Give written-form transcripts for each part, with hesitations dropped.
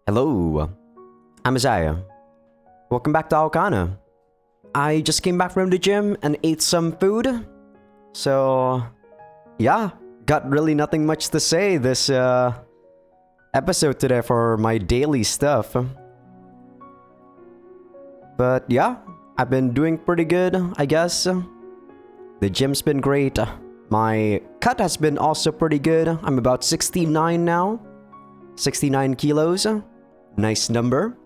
Hello, I'm Azai. Welcome back to Aokana. I just came back from the gym and ate some food. So, yeah, got really nothing much to say this episode today for my daily stuff. But yeah, I've been doing pretty good, I guess. The gym's been great. My cut has been also pretty good. I'm about 69 now. 69 kilos. Nice number.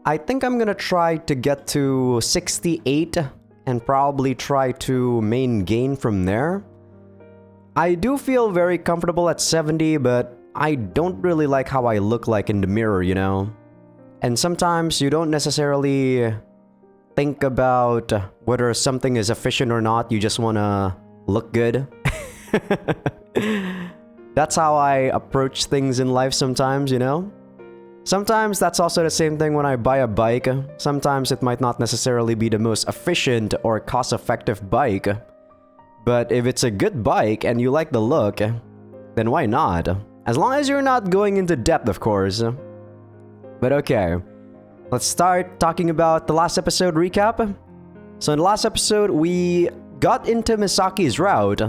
I think I'm gonna try to get to 68 and probably try to main gain from there. I do feel very comfortable at 70, but I don't really like how I look like in the mirror, you know? And sometimes you don't necessarily think about whether something is efficient or not, you just wanna look good. That's how I approach things in life sometimes, you know? Sometimes that's also the same thing when I buy a bike. Sometimes it might not necessarily be the most efficient or cost-effective bike. But if it's a good bike and you like the look, then why not? As long as you're not going into depth, of course. But okay, let's start talking about the last episode recap. So in the last episode, we got into Misaki's route.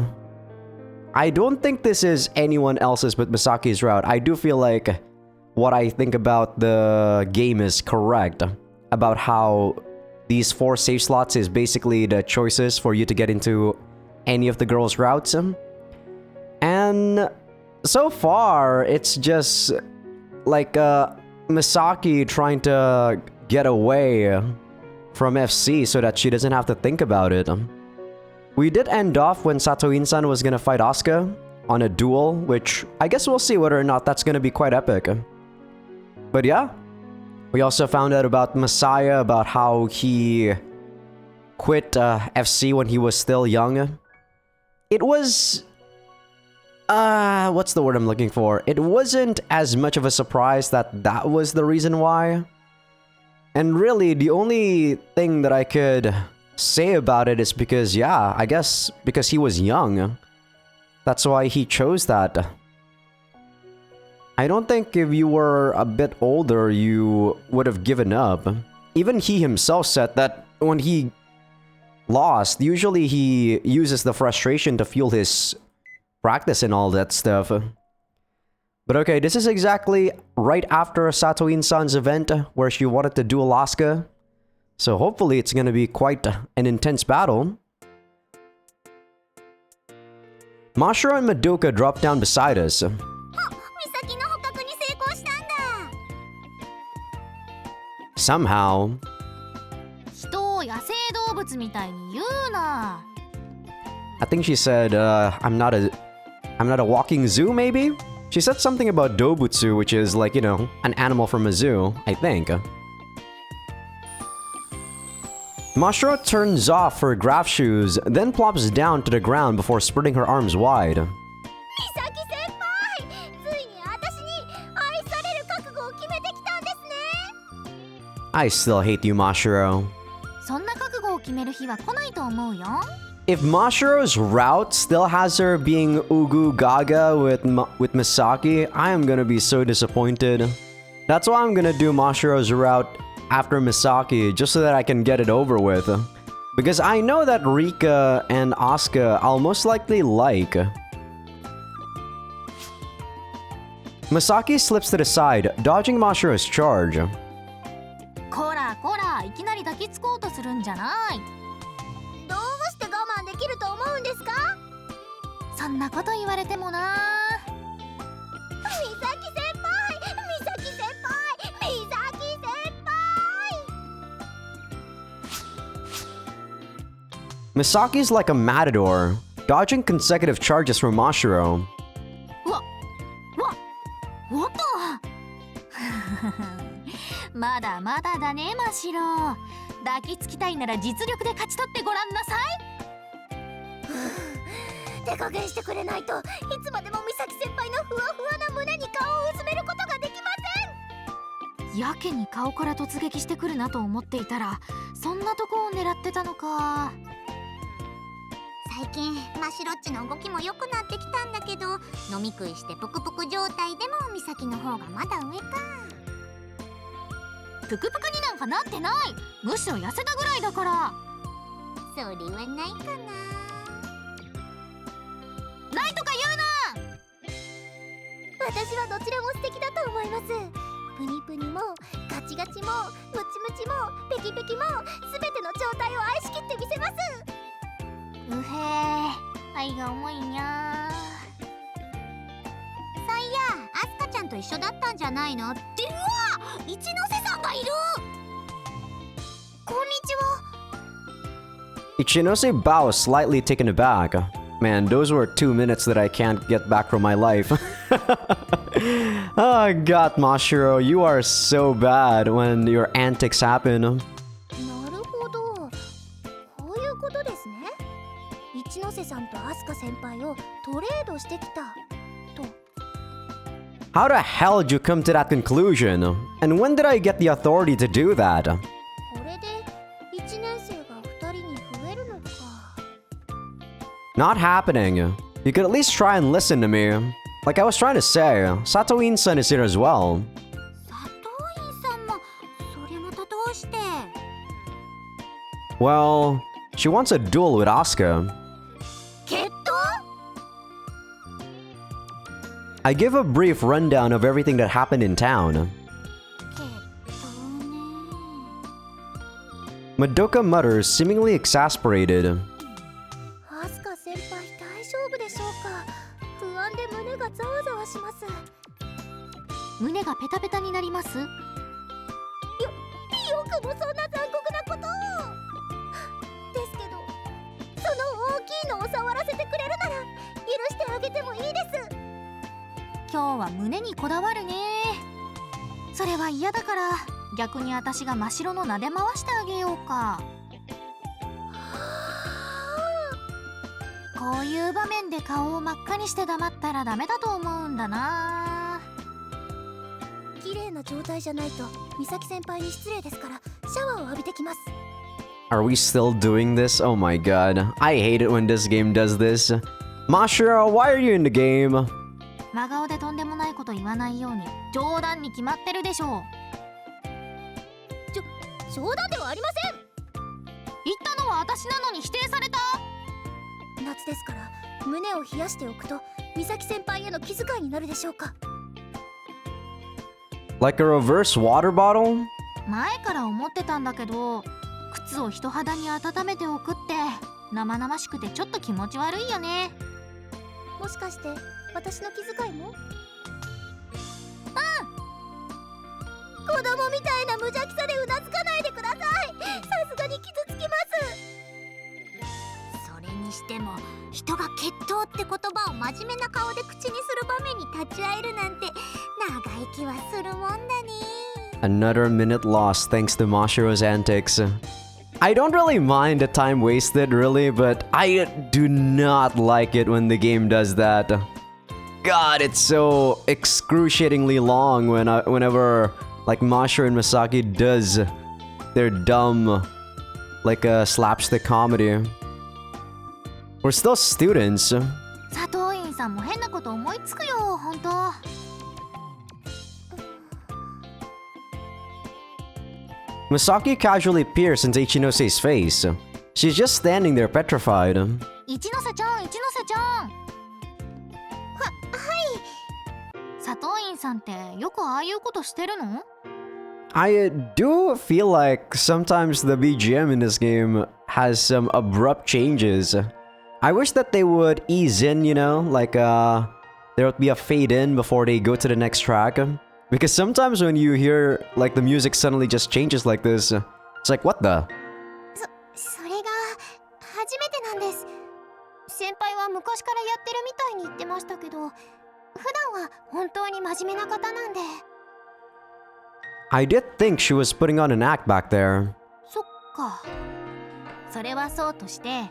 I don't think this is anyone else's but Misaki's route. I do feel like what I think about the game is correct. About how these 4 save slots is basically the choices for you to get into any of the girls' routes. And so far, it's just like Misaki trying to get away from FC so that she doesn't have to think about it. We did end off when Satoin-san was gonna fight Asuka on a duel, which I guess we'll see whether or not that's gonna be quite epic. But yeah, we also found out about Messiah, about how he quit FC when he was still young. It was... what's the word I'm looking for? It wasn't as much of a surprise that that was the reason why. And really, the only thing that I could say about it is because, yeah, I guess because he was young. That's why he chose that. I don't think if you were a bit older, you would have given up. Even he himself said that when he lost, usually he uses the frustration to fuel his practice and all that stuff. But okay, this is exactly right after Satoin-san's event where she wanted to duel Asuka. So hopefully it's gonna be quite an intense battle. Mashiro and Madoka dropped down beside us. Somehow. I think she said, I'm not a walking zoo, maybe? She said something about Dobutsu, which is like, you know, an animal from a zoo, I think. Mashiro turns off her graph shoes, then plops down to the ground before spreading her arms wide. I still hate you, Mashiro. If Mashiro's route still has her being Ugu Gaga with Misaki, I am gonna be so disappointed. That's why I'm gonna do Mashiro's route after Misaki, just so that I can get it over with. Because I know that Rika and Asuka I'll most likely like. Misaki slips to the side, dodging Mashiro's charge. Misaki's like a matador, dodging consecutive charges from Mashiro. プクプクになんかなってない。むしろ痩せたぐらいだから。それはないかな。ないとか言うな。私はどちらも素敵だと思います。プニプニもガチガチもムチムチもペキペキも全ての状態を愛しきってみせます。うへー、愛が重いにゃー。そういや、アスカちゃんと一緒だったんじゃないの？って、うわ！一ノ瀬さんがいる！こんにちは。Ichinose bows, slightly taken aback. Man, those were 2 minutes that I can't get back from my life. Oh god, Mashiro, you are so bad when your antics happen. なるほど。こういうことですね。一ノ瀬さんとアスカ先輩をトレードしてきたと。How the hell did you come to that conclusion? And when did I get the authority to do that? これで1年生が2人に増えるのか。Not happening. You could at least try and listen to me. Like I was trying to say, Satoin-san is here as well. 佐藤院さんもそれまたどうして？ Well, she wants a duel with Asuka. 決闘？ I give a brief rundown of everything that happened in town. 決闘ね。Madoka mutters, seemingly exasperated. アスカ先輩大丈夫でしょうか？不安で胸がざわざわします。胸がペタペタになります。よくもそんな残酷なことを。ですけど、その大きいのを触らせてくれるなら許してあげてもいいです。今日は胸にこだわるね。それは嫌だから、逆に私が真っ白の撫で回してあげようか。こういう場面で顔を真っ赤にして黙ったらダメだと思うんだな。綺麗な状態じゃないと美咲先輩に失礼ですからシャワーを浴びてきます。 Are we still doing this? Oh my god. I hate it when this game does this. Mashiro, why are you in the game? 真顔でとんでもないこと言わないように。冗談に決まってるでしょう。冗談ではありません。言ったのは私なのに否定された。夏ですから胸を冷やしておくと美咲先輩への気遣いになるでしょうか。 Like a reverse water bottle? 前から思ってたんだけど、靴を人肌に温めておくって生々しくてちょっと気持ち悪いよね。もしかして私の気遣いも？子供みたいな無邪気さでうなずかないでください。さすがに傷つきます。それにしても人が決闘って言葉を真面目な顔で口にする場面に立ち会えるなんて長生きはするもんだね。 Another minute lost thanks to Mashiro's antics. I don't really mind the time wasted, really, but I do not like it when the game does that. God, it's so excruciatingly long whenever like Mashiro and Misaki does their dumb, like slapstick comedy. We're still students. 佐藤院さんも変なこと思いつくよ、本当。Misaki casually peers into Ichinose's face. She's just standing there petrified. 一ノ瀬ちゃん、一ノ瀬ちゃん。佐藤院さんってよくああいうことしてるの？ I do feel like sometimes the BGM in this game has some abrupt changes. I wish that they would ease in, you know, like there would be a fade in before they go to the next track. Because sometimes when you hear like the music suddenly just changes like this, it's like, what the? それが初めてなんです。先輩は昔からやってるみたいに言ってましたけど、普段は本当に真面目な方なんで。I did think she was putting on an act back there. そっか。それはそうとして、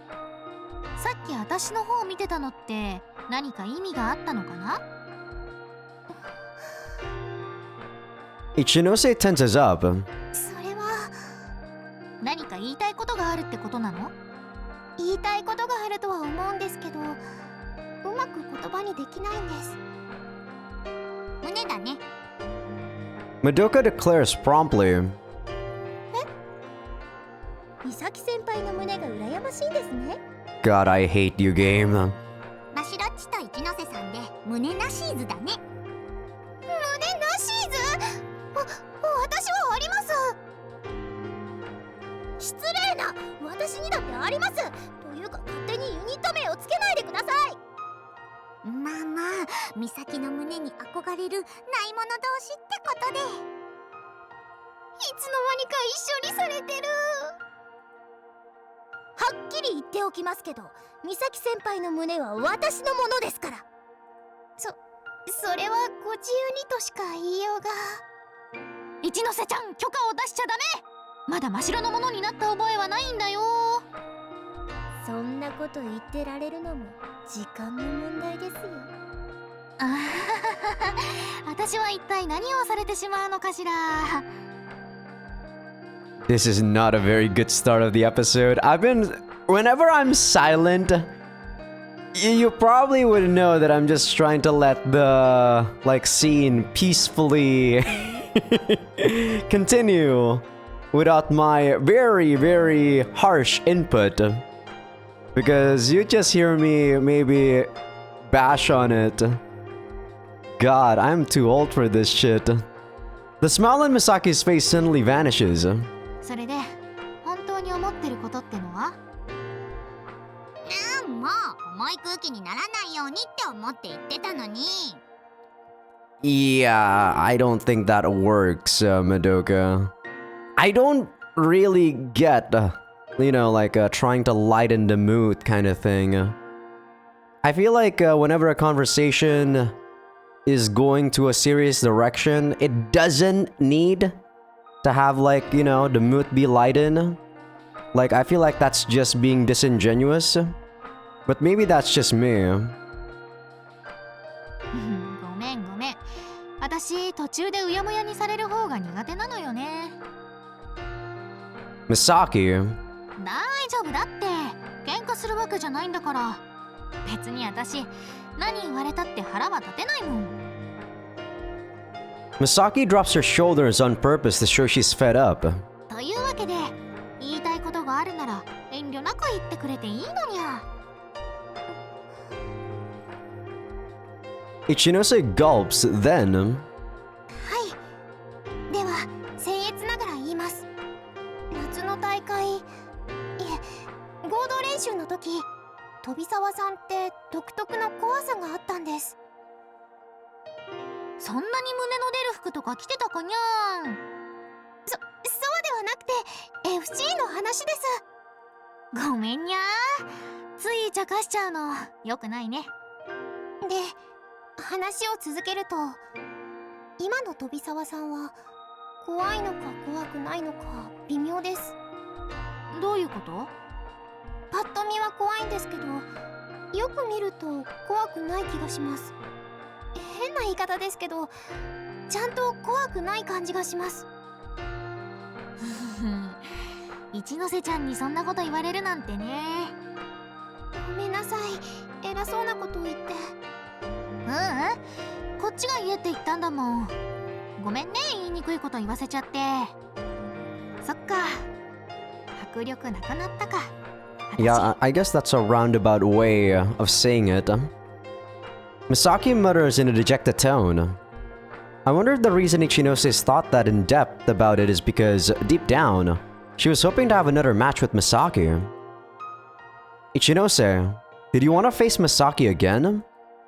さっき私の方を見てたのって何か意味があったのかな？ Ichinose tenses up. それは何か言いたいことがあるってことなの？言いたいことがあるとは思うんですけど、うまく言葉にできないんです。胸だね。Madoka declares promptly. 輩の胸が羨ましいですね。 God, I hate you game. マシロッチと一ノ瀬さんで胸なしーずだね。胸なしーず？私はあります。失礼な、私にだってあります。というか勝手にユニット名をつけないでください。まあまあ、美咲の胸に憧れるないもの同士ってことで。いつの間にか一緒にされてる。はっきり言っておきますけど、美咲先輩の胸は私のものですから。それはご自由にとしか言いようが。一ノ瀬ちゃん、許可を出しちゃダメ。まだ真白のものになった覚えはないんだよ。そんなこと言ってられるのも時間の問題ですよ。あははは、私は一体何をされてしまうのかしら。This is not a very good start of the episode. Whenever I'm silent, you probably would know that I'm just trying to let the, scene peacefully continue without my very, very harsh input. Because you just hear me maybe bash on it. God, I'm too old for this shit. The smile on Misaki's face suddenly vanishes. それで本当に思ってることってのは？もう重い空気にならないようにって思って言ってたのに。 Yeah, I don't think that works, Madoka. I don't really get, trying to lighten the mood kind of thing. I feel like whenever a conversation is going to a serious direction, it doesn't need to have, the mood be lightened. I feel like that's just being disingenuous. But maybe that's just me. ごめん。私途中でうやむやにされる方が苦手なのよね。Misaki. 大丈夫だって。喧嘩するわけじゃないんだから。別に私何言われたって腹は立てないもん。Misaki drops her shoulders on purpose to show she's fed up. というわけで、言いたいことがあるなら遠慮なく言ってくれていいのにゃ。Ichinose gulps, then... はい。では僭越ながら言います。夏の大会、いえ、合同練習の時、飛沢さんって独特の怖さがあったんです。そんなに胸の出る服とか着てたかにゃん。そうではなくて FC の話です。ごめんにゃー。つい茶化しちゃうのよくないね。で、話を続けると、今の飛沢さんは怖いのか怖くないのか微妙です。どういうこと？パッと見は怖いんですけど、よく見ると怖くない気がします。変な言い方ですけど、ちゃんと怖くない感じがします。一ノ瀬ちゃんにそんなこと言われるなんてね。ごめんなさい、偉そうなことを言って。こっちが言えって言ったんだもん。ごめんね、言いにくいこと言わせちゃって。そっか、迫力なくなったか。Yeah, I guess that's a roundabout way of saying it. Misaki mutters in a dejected tone. I wonder if the reason Ichinose thought that in depth about it is because, deep down, she was hoping to have another match with Misaki. Ichinose, did you want to face Misaki again?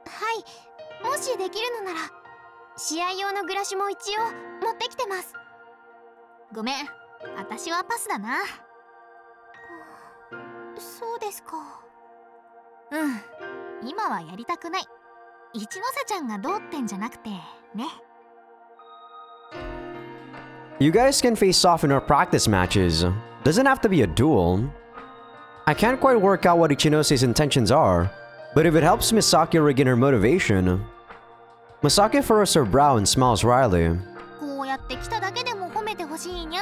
はい、もしできるのなら試合用のグラシも一応持ってきてます。ごめん、私はパスだな。そうですか。今はやりたくない。一ノ瀬ちゃんがどうってんじゃなくてね。You guys can face off in our practice matches. Doesn't have to be a duel. I can't quite work out what Ichinose's intentions are, but if it helps Misaki regain her motivation... Misaki furrows her brow and smiles wryly. こうやって来ただけでも褒めてほしいにゃ。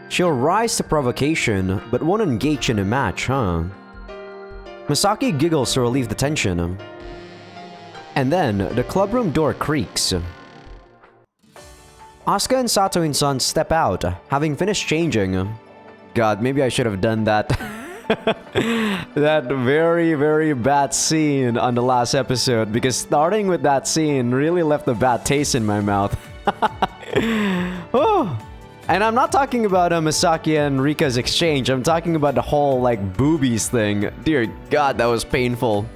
She'll rise to provocation, but won't engage in a match, huh? Misaki giggles to relieve the tension. And then, the clubroom door creaks. Asuka and Sato-in-san step out, having finished changing. God, maybe I should have done that. That very, very bad scene on the last episode, because starting with that scene really left a bad taste in my mouth. Oh. And I'm not talking about Misaki and Rika's exchange. I'm talking about the whole, like, boobies thing. Dear God, that was painful.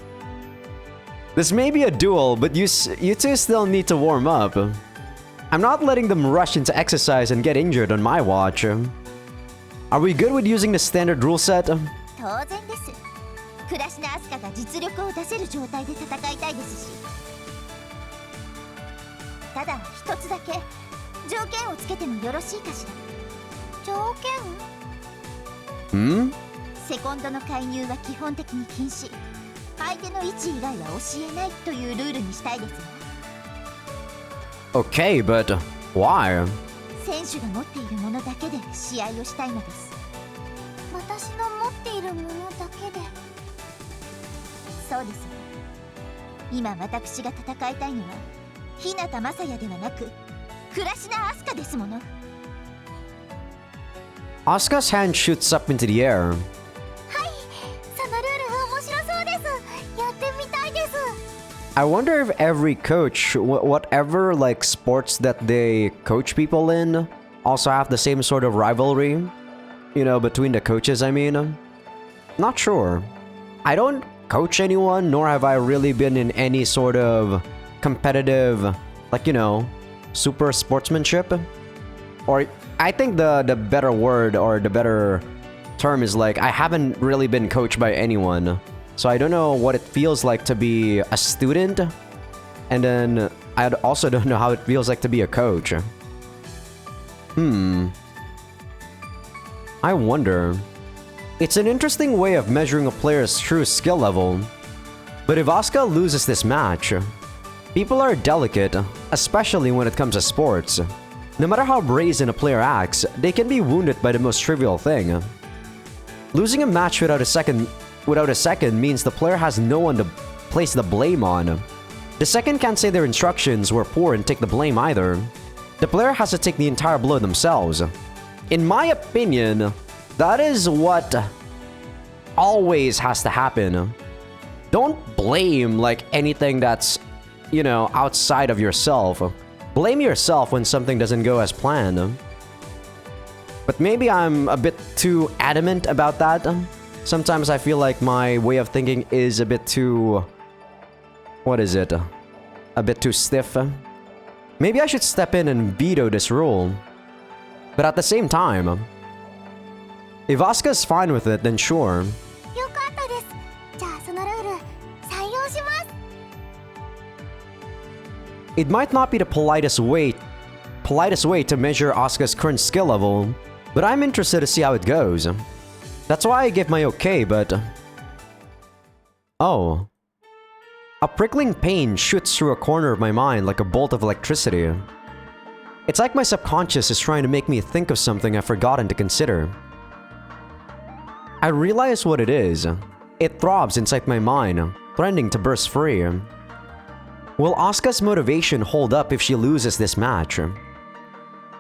This may be a duel, but you two still need to warm up. I'm not letting them rush into exercise and get injured on my watch. Are we good with using the standard rule set? 当然です。倉科明日香が実力を出せる状態で戦いたいですし。ただ一つだけ条件をつけてもよろしいかしら。条件？セコンドの介入は基本的に禁止。相手の位置以外は教えないというルールにしたいです。Okay, but why? 選手が持っているものだけで試合をしたいのです。私の持っているものだけで。そうです。今私が戦いたいのは日向雅也ではなく倉科明日香ですもの。Asuka's hand shoots up into the air. はい、そのルール面白そうです。やってみたいです。I wonder if every coach, whatever like sports that they coach people in, also have the same sort of rivalry, you know, between the coaches, I mean. Not sure. I don't coach anyone, nor have I really been in any sort of competitive, like, you know, super sportsmanship. Or I think the better word or the better term is like, I haven't really been coached by anyone. So I don't know what it feels like to be a student, and then I also don't know how it feels like to be a coach. I wonder. It's an interesting way of measuring a player's true skill level. But if Asuka loses this match, people are delicate, especially when it comes to sports. No matter how brazen a player acts, they can be wounded by the most trivial thing. Losing a match without a second means the player has no one to place the blame on. The second can't say their instructions were poor and take the blame either. The player has to take the entire blow themselves. In my opinion, that is what always has to happen. Don't blame like anything that's, you know, outside of yourself. Blame yourself when something doesn't go as planned. But maybe I'm a bit too adamant about that. Sometimes I feel like my way of thinking is a bit too... What is it? A bit too stiff. Maybe I should step in and veto this rule. But at the same time, if Asuka's fine with it, then sure. よかったです。じゃあそのルール採用します。It might not be the politest way to measure Asuka's current skill level, but I'm interested to see how it goes. That's why I give my okay, but... Oh. A prickling pain shoots through a corner of my mind like a bolt of electricity. It's like my subconscious is trying to make me think of something I've forgotten to consider. I realize what it is. It throbs inside my mind, threatening to burst free. Will Asuka's motivation hold up if she loses this match?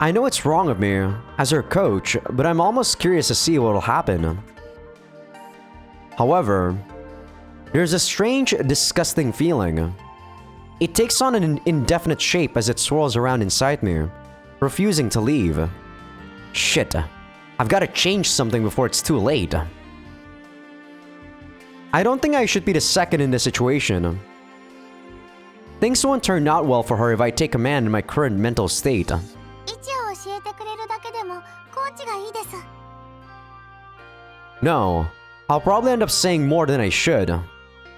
I know it's wrong of me, as her coach, but I'm almost curious to see what will happen. However, there's a strange, disgusting feeling. It takes on an indefinite shape as it swirls around inside me, refusing to leave. Shit, I've got to change something before it's too late. I don't think I should be the second in this situation. Things won't turn out well for her if I take command in my current mental state. 位置を教えてくれるだけでもコーチがいいです。 No, I'll probably end up saying more than I should.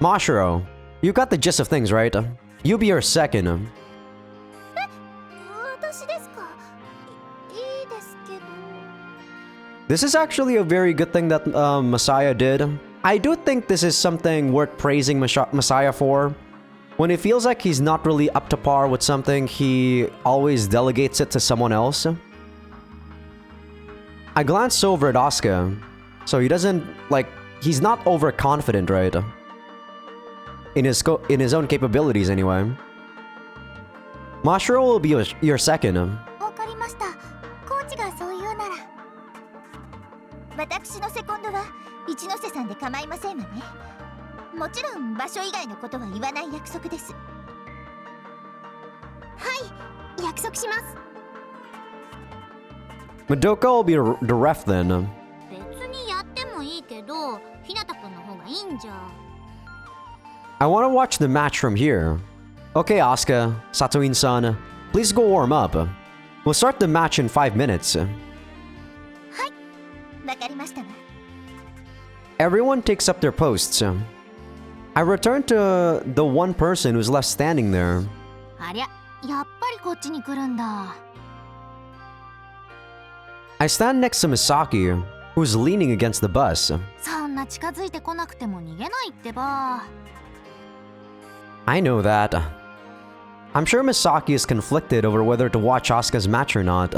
Mashiro, you got the gist of things, right? You be your second. 私ですか？いいですけど。 This is actually a very good thing that Messiah did. I do think this is something worth praising Messiah for. When it feels like he's not really up to par with something, he always delegates it to someone else. I glanced over at Asuka, so he doesn't, like, he's not overconfident, right? In his own capabilities, anyway. Mashiro will be your second. わかりました。コーチがそう言うなら。私のセコンドは一ノ瀬さんで構いませんわね。もちろん場所以外のことは言わない約束です。はい、約束します。 Madoka will be the ref then. 別にやってもいいけど、ひなたくんの方がいいんじゃ。 I want to watch the match from here. Okay, Asuka, Satoin-san, please go warm up. We'll start the match in 5 minutes. はい、わかりましたわ。 Everyone takes up their posts. I return to the one person who's left standing there. ありゃ、やっぱりこっちに来るんだ。 I stand next to Misaki, who's leaning against the bus. そんな近づいてこなくても逃げないってば。 I know that. I'm sure Misaki is conflicted over whether to watch Asuka's match or not.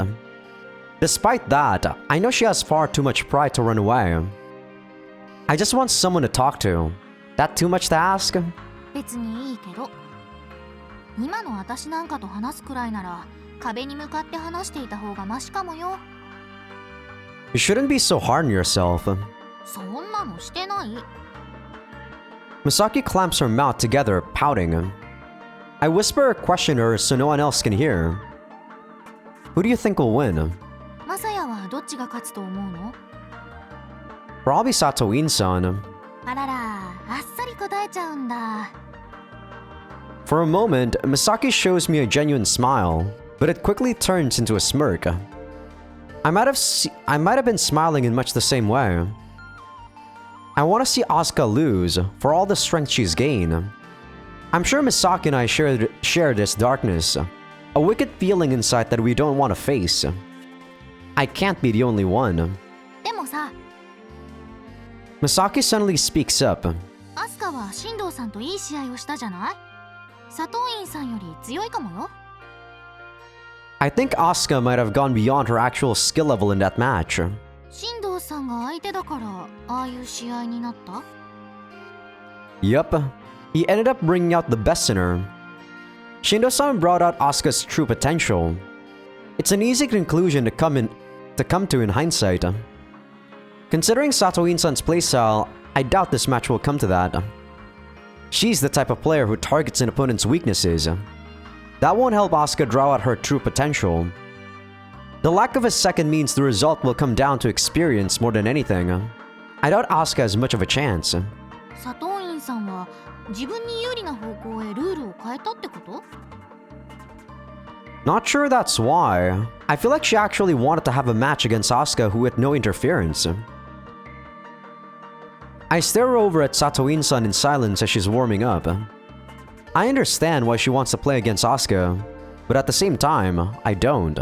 Despite that, I know she has far too much pride to run away. I just want someone to talk to. That too much to ask? 別にいいけど。今の私なんかと話すくらいなら、壁に向かって話していた方がマシかもよ。 You shouldn't be so hard on yourself. そんなのしてない。 Misaki clamps her mouth together, pouting. I whisper a question to her so no one else can hear. Who do you think will win? マサヤはどっちが勝つと思うの？ Probably Satoin-san. あらら、あっさり答えちゃうんだ。 For a moment, Misaki shows me a genuine smile, but it quickly turns into a smirk. I might have been smiling in much the same way. I want to see Asuka lose, for all the strength she's gained. I'm sure Misaki and I share this darkness, a wicked feeling inside that we don't want to face. I can't be the only one. でもさ、 Misaki suddenly speaks up. アスカは進藤さんといい試合をしたじゃない？佐藤院さんより強いかもよ。 I think Asuka might have gone beyond her actual skill level in that match. 進藤さんが相手だからああいう試合になった？ Yup, he ended up bringing out the best in her. Shindo-san brought out Asuka's true potential. It's an easy conclusion to come to in hindsight. Considering Satoin-san's playstyle, I doubt this match will come to that. She's the type of player who targets an opponent's weaknesses. That won't help Asuka draw out her true potential. The lack of a second means the result will come down to experience more than anything. I doubt Asuka has much of a chance. 佐藤院さんは自分に有利な方向へルールを変えたってこと？ Not sure that's why. I feel like she actually wanted to have a match against Asuka with no interference. I stare over at Satoin-san in silence as she's warming up. I understand why she wants to play against Asuka, but at the same time, I don't.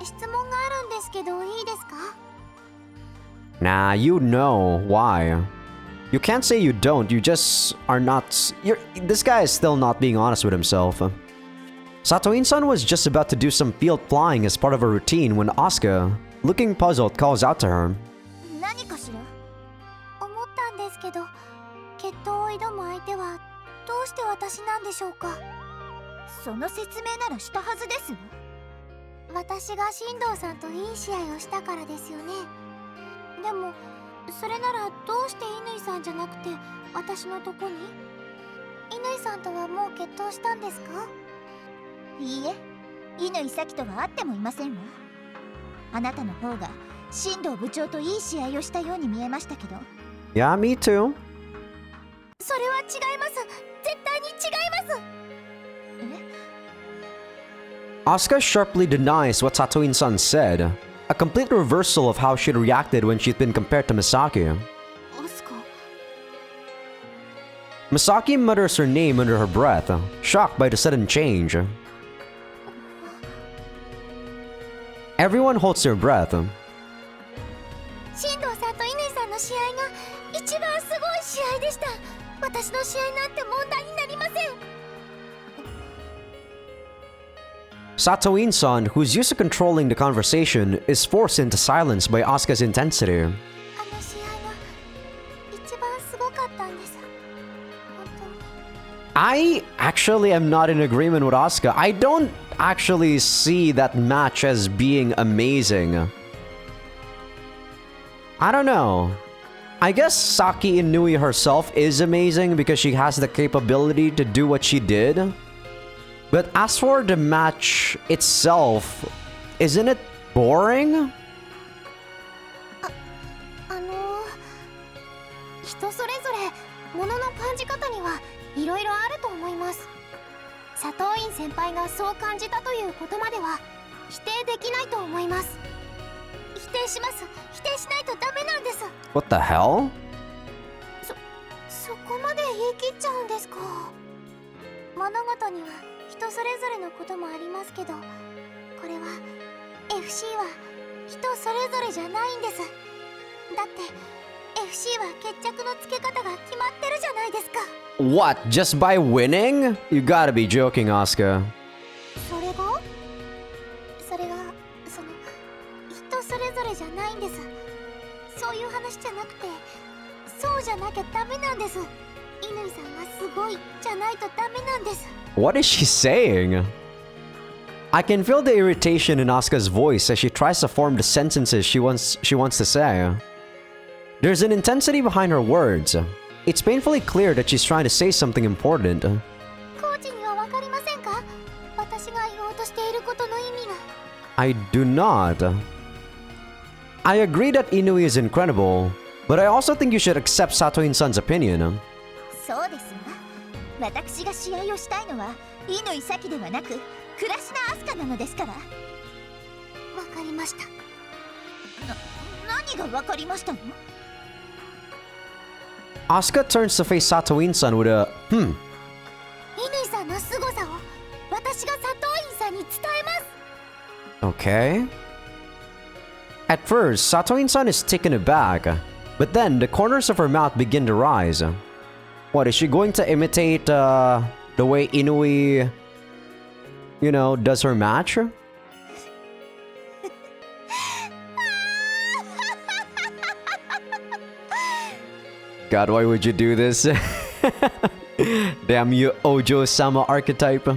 質問があるんですけどいいですか？ Nah, you know why. You can't say you don't, you just are not... This guy is still not being honest with himself. Satoin-san was just about to do some field flying as part of her routine when Asuka, looking puzzled, calls out to her. 何かしら？思ったんですけど、決闘を挑む相手はどうして私なんでしょうか？その説明ならしたはずですわ。私が進藤さんといい試合をしたからですよね。でもそれならどうして乾さんじゃなくて私のとこに？乾さんとはもう決闘したんですか？いいえ、乾咲とは会ってもいませんわ。あなたの方が進藤部長といい試合をしたように見えましたけど。 Yeah, me too. それは違います。絶対に違います。Asuka sharply denies what Satoin-san said, a complete reversal of how she'd reacted when she'd been compared to Misaki. アスカ。 Misaki mutters her name under her breath, shocked by the sudden change. Everyone holds their breath. 進藤さんと乾さんの試合が一番すごい試合でした。私の試合なんて問題になりません。 Satoin-san, who's used to controlling the conversation, is forced into silence by Asuka's intensity. あの試合が一番すごかったんです。本当に。 I actually am not in agreement with Asuka. I don't actually see that match as being amazing. I don't know. I guess Saki Inui herself is amazing because she has the capability to do what she did. But as for the match itself, isn't it boring? 人それぞれ物の感じ方にはいろいろあると思います。佐藤院先輩がそう感じたということまでは否定できないと思います。否定します。否定しないとダメなんです。 What the hell? そこまで言い切っちゃうんですか。物事には人それぞれのこともありますけど、これは FC は人それぞれじゃないんです。だって FC は決着のつけ方が決まってるじゃないですか。 What? Just by winning? You gotta be joking, Asuka. それがその人それぞれじゃないんです。そういう話じゃなくて、そうじゃなきゃダメなんです。乾さんがすごいじゃないとダメなんです。 What is she saying? I can feel the irritation in Asuka's voice as she tries to form the sentences she wants to say. There's an intensity behind her words. It's painfully clear that she's trying to say something important. コーチにはわかりませんか？私が言おうとしていることの意味が。 I do not. I agree that Inui is incredible, but I also think you should accept Satoin-san's opinion. そうですが、私が試合をしたいのは乾咲ではなく倉科明日香なのですから。わかりました。何がわかりましたの？ Asuka turns to face Satoin-san with a乾さんの凄さを私が佐藤院さんに伝えます。 Okay. At first, Satoin-san is taken aback, but then the corners of her mouth begin to rise. What, is she going to imitate the way Inui, does her match? God, why would you do this? Damn you, Ojo-sama archetype.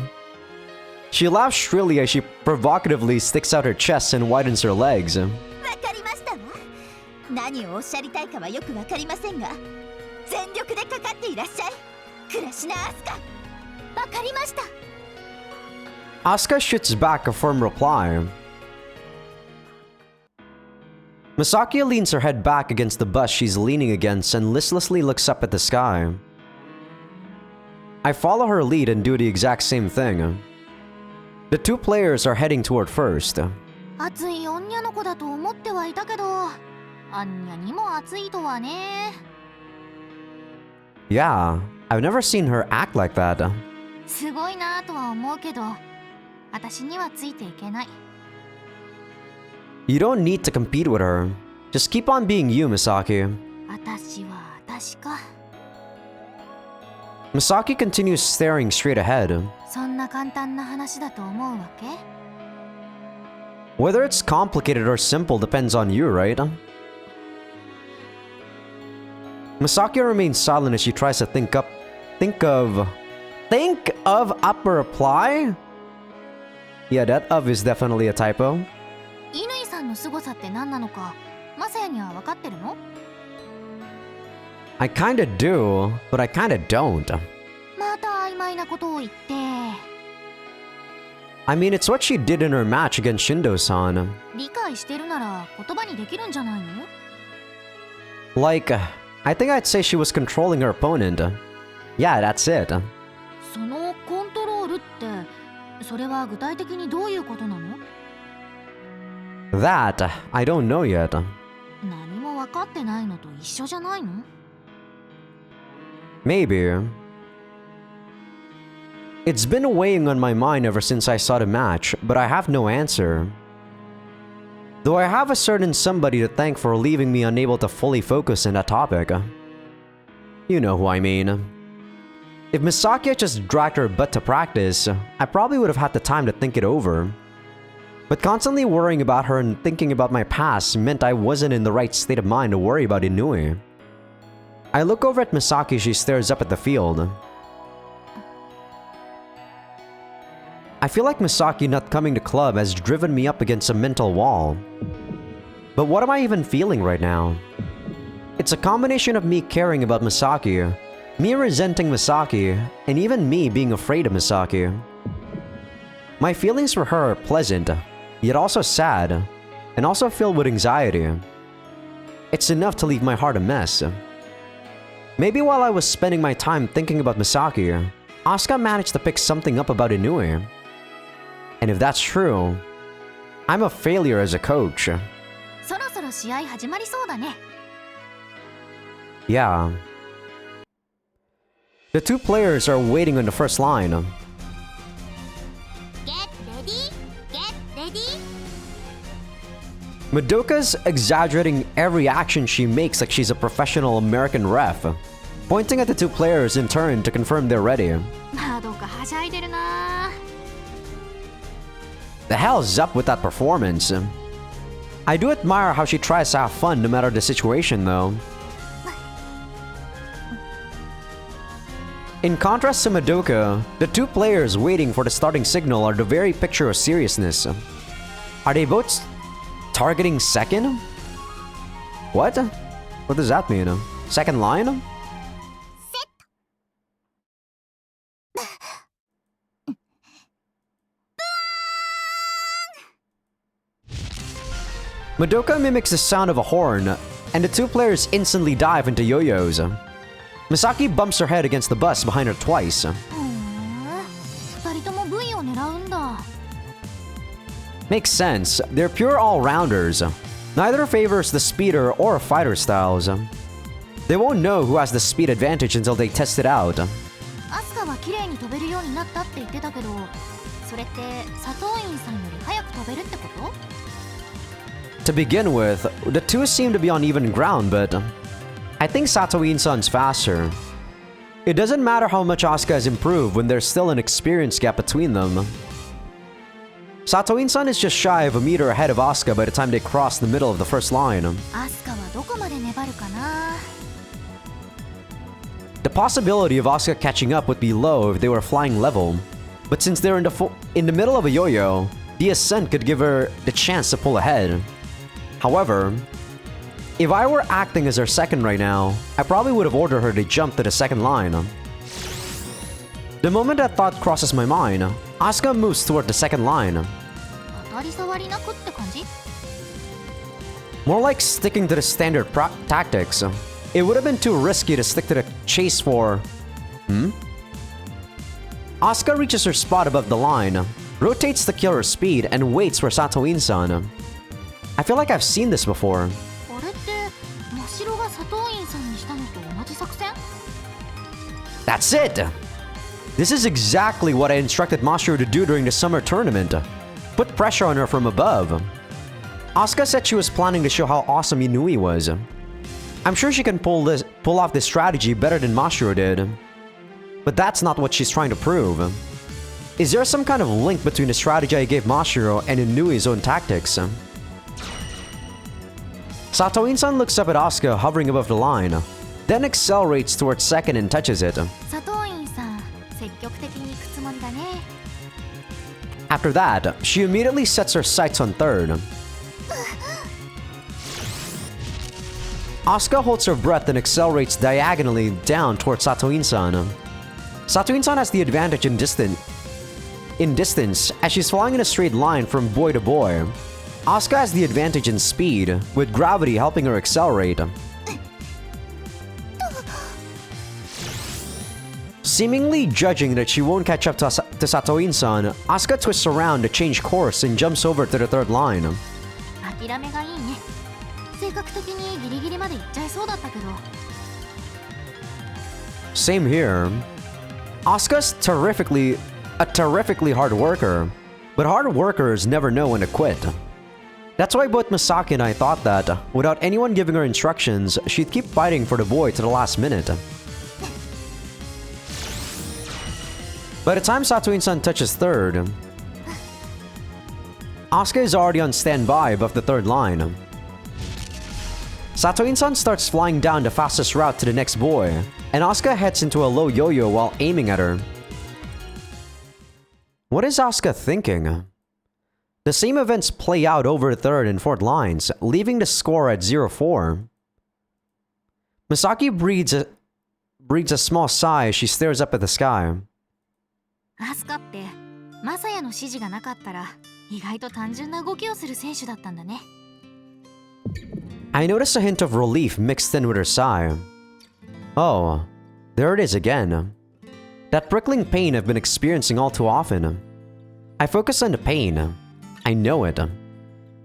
She laughs shrilly as she provocatively sticks out her chest and widens her legs. わかりましたわ。何をおっしゃりたいかはよくわかりませんが、全力でかかっていらっしゃい。倉科明日香。わかりました。 Asuka shoots back a firm reply. Misaki leans her head back against the bus she's leaning against and listlessly looks up at the sky. I follow her lead and do the exact same thing. The two players are heading toward first. 熱い女の子だと思ってはいたけど、あんにゃにも熱いとはね。 Yeah, I've never seen her act like that. すごいなとは思うけど、私にはついていけない。 You don't need to compete with her. Just keep on being you, Misaki. 私は私か。 Misaki continues staring straight ahead. そんな簡単な話だと思うわけ？ Whether it's complicated or simple depends on you, right? Misaki remains silent as she tries to think of up a reply? Yeah, that of is definitely a typo. 乾さんの凄さって何なのか、マサヤには分かってるの？ I kinda do, but I kinda don't. また曖昧なことを言って。 I mean, it's what she did in her match against Shindo-san. 理解してるなら言葉にできるんじゃないの？ Like, I think I'd say she was controlling her opponent. Yeah, that's it. そのコントロールって、それは具体的にどういうことなの？ That, I don't know yet. 何も分かってないのと一緒じゃないの？ Maybe. It's been weighing on my mind ever since I saw the match, but I have no answer. Though I have a certain somebody to thank for leaving me unable to fully focus on that topic. You know who I mean. If Misaki had just dragged her butt to practice, I probably would have had the time to think it over. But constantly worrying about her and thinking about my past meant I wasn't in the right state of mind to worry about Inui. I look over at Misaki as she stares up at the field. I feel like Misaki not coming to club has driven me up against a mental wall. But what am I even feeling right now? It's a combination of me caring about Misaki, me resenting Misaki, and even me being afraid of Misaki. My feelings for her are pleasant, yet also sad, and also filled with anxiety. It's enough to leave my heart a mess. Maybe while I was spending my time thinking about Misaki, Asuka managed to pick something up about Inui. And if that's true, I'm a failure as a coach. そろそろ試合始まりそうだね。 Yeah. The two players are waiting on the first line. Get ready? Get ready? Madoka's exaggerating every action she makes like she's a professional American ref, pointing at the two players in turn to confirm they're ready. まあどうかはしゃいでるな。 The hell's up with that performance? I do admire how she tries to have fun no matter the situation though. In contrast to Madoka, the two players waiting for the starting signal are the very picture of seriousness. Are they both targeting second? What? What does that mean? Second line? Madoka mimics the sound of a horn, and the two players instantly dive into yo-yos. Misaki bumps her head against the bus behind her twice. 二人とも V を狙うんだ。 Makes sense, they're pure all-rounders. Neither favors the speeder or fighter styles. They won't know who has the speed advantage until they test it out. アスカは綺麗に飛べるようになったって言ってたけど、それって佐藤院さんより早く飛べるってこと？ To begin with, the two seem to be on even ground, but I think Satoin-san's faster. It doesn't matter how much Asuka has improved when there's still an experience gap between them. Satoin-san is just shy of a meter ahead of Asuka by the time they cross the middle of the first line. アスカはどこまで粘るかな。 The possibility of Asuka catching up would be low if they were flying level, but since they're in the middle of a yo-yo, the ascent could give her the chance to pull ahead. However, if I were acting as her second right now, I probably would have ordered her to jump to the second line. The moment that thought crosses my mind, Asuka moves toward the second line. 当たり障りなくって感じ？ More like sticking to the standard tactics. It would have been too risky to stick to the chase for... Asuka reaches her spot above the line, rotates to kill her speed, and waits for Satoin-san. I feel like I've seen this before. あれって真白が佐藤院さんにしたのと同じ作戦？ That's it! This is exactly what I instructed Mashiro to do during the summer tournament. Put pressure on her from above. Asuka said she was planning to show how awesome Inui was. I'm sure she can pull off this strategy better than Mashiro did. But that's not what she's trying to prove. Is there some kind of link between the strategy I gave Mashiro and Inui's own tactics? Satoin-san looks up at Asuka hovering above the line, then accelerates towards second and touches it. 佐藤院さん、積極的に行くつもりだね。 After that, she immediately sets her sights on third. Asuka holds her breath and accelerates diagonally down towards Satoin-san. Satoin-san has the advantage in distance as she's flying in a straight line from boy to boy. Asuka has the advantage in speed, with gravity helping her accelerate. Seemingly judging that she won't catch up to Satoin-san, Asuka twists around to change course and jumps over to the third line. 諦めがいいね。性格的にギリギリまで行っちゃいそうだったけど。 Same here. Asuka's a terrifically hard worker, but hard workers never know when to quit. That's why both Misaki and I thought that, without anyone giving her instructions, she'd keep fighting for the boy to the last minute. By the time Satoin-san touches third, Asuka is already on standby above the third line. Satoin-san starts flying down the fastest route to the next boy, and Asuka heads into a low yo-yo while aiming at her. What is Asuka thinking? The same events play out over the third and fourth lines, leaving the score at 0-4. Misaki breathes a small sigh as she stares up at the sky. アスカってマサヤの指示がなかったら意外と単純な動きをする選手だったんだね。I noticed a hint of relief mixed in with her sigh. Oh, there it is again. That prickling pain I've been experiencing all too often. I focus on the pain. I know it.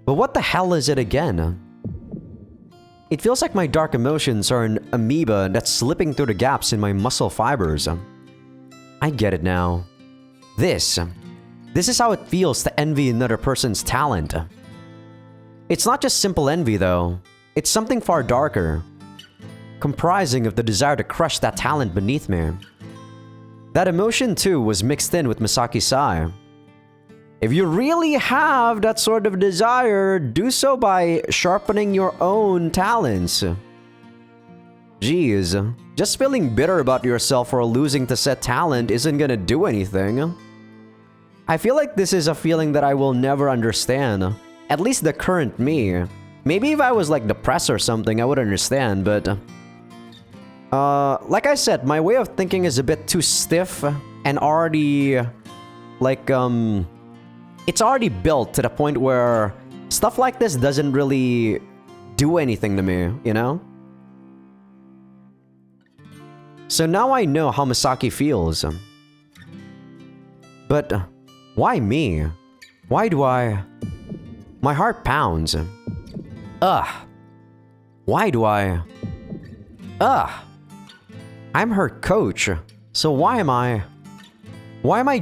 But what the hell is it again? It feels like my dark emotions are an amoeba that's slipping through the gaps in my muscle fibers. I get it now. This is how it feels to envy another person's talent. It's not just simple envy though. It's something far darker, comprising of the desire to crush that talent beneath me. That emotion too was mixed in with Misaki's sigh. If you really have that sort of desire, do so by sharpening your own talents. Jeez, just feeling bitter about yourself for losing to said talent isn't gonna do anything. I feel like this is a feeling that I will never understand. At least the current me. Maybe if I was like depressed or something, I would understand, but... like I said, my way of thinking is a bit too stiff and already... like, it's already built to the point where stuff like this doesn't really do anything to me, you know? So now I know how Misaki feels. But why me? Why do I... My heart pounds. Ugh. Why do I... Ugh. I'm her coach, so why am I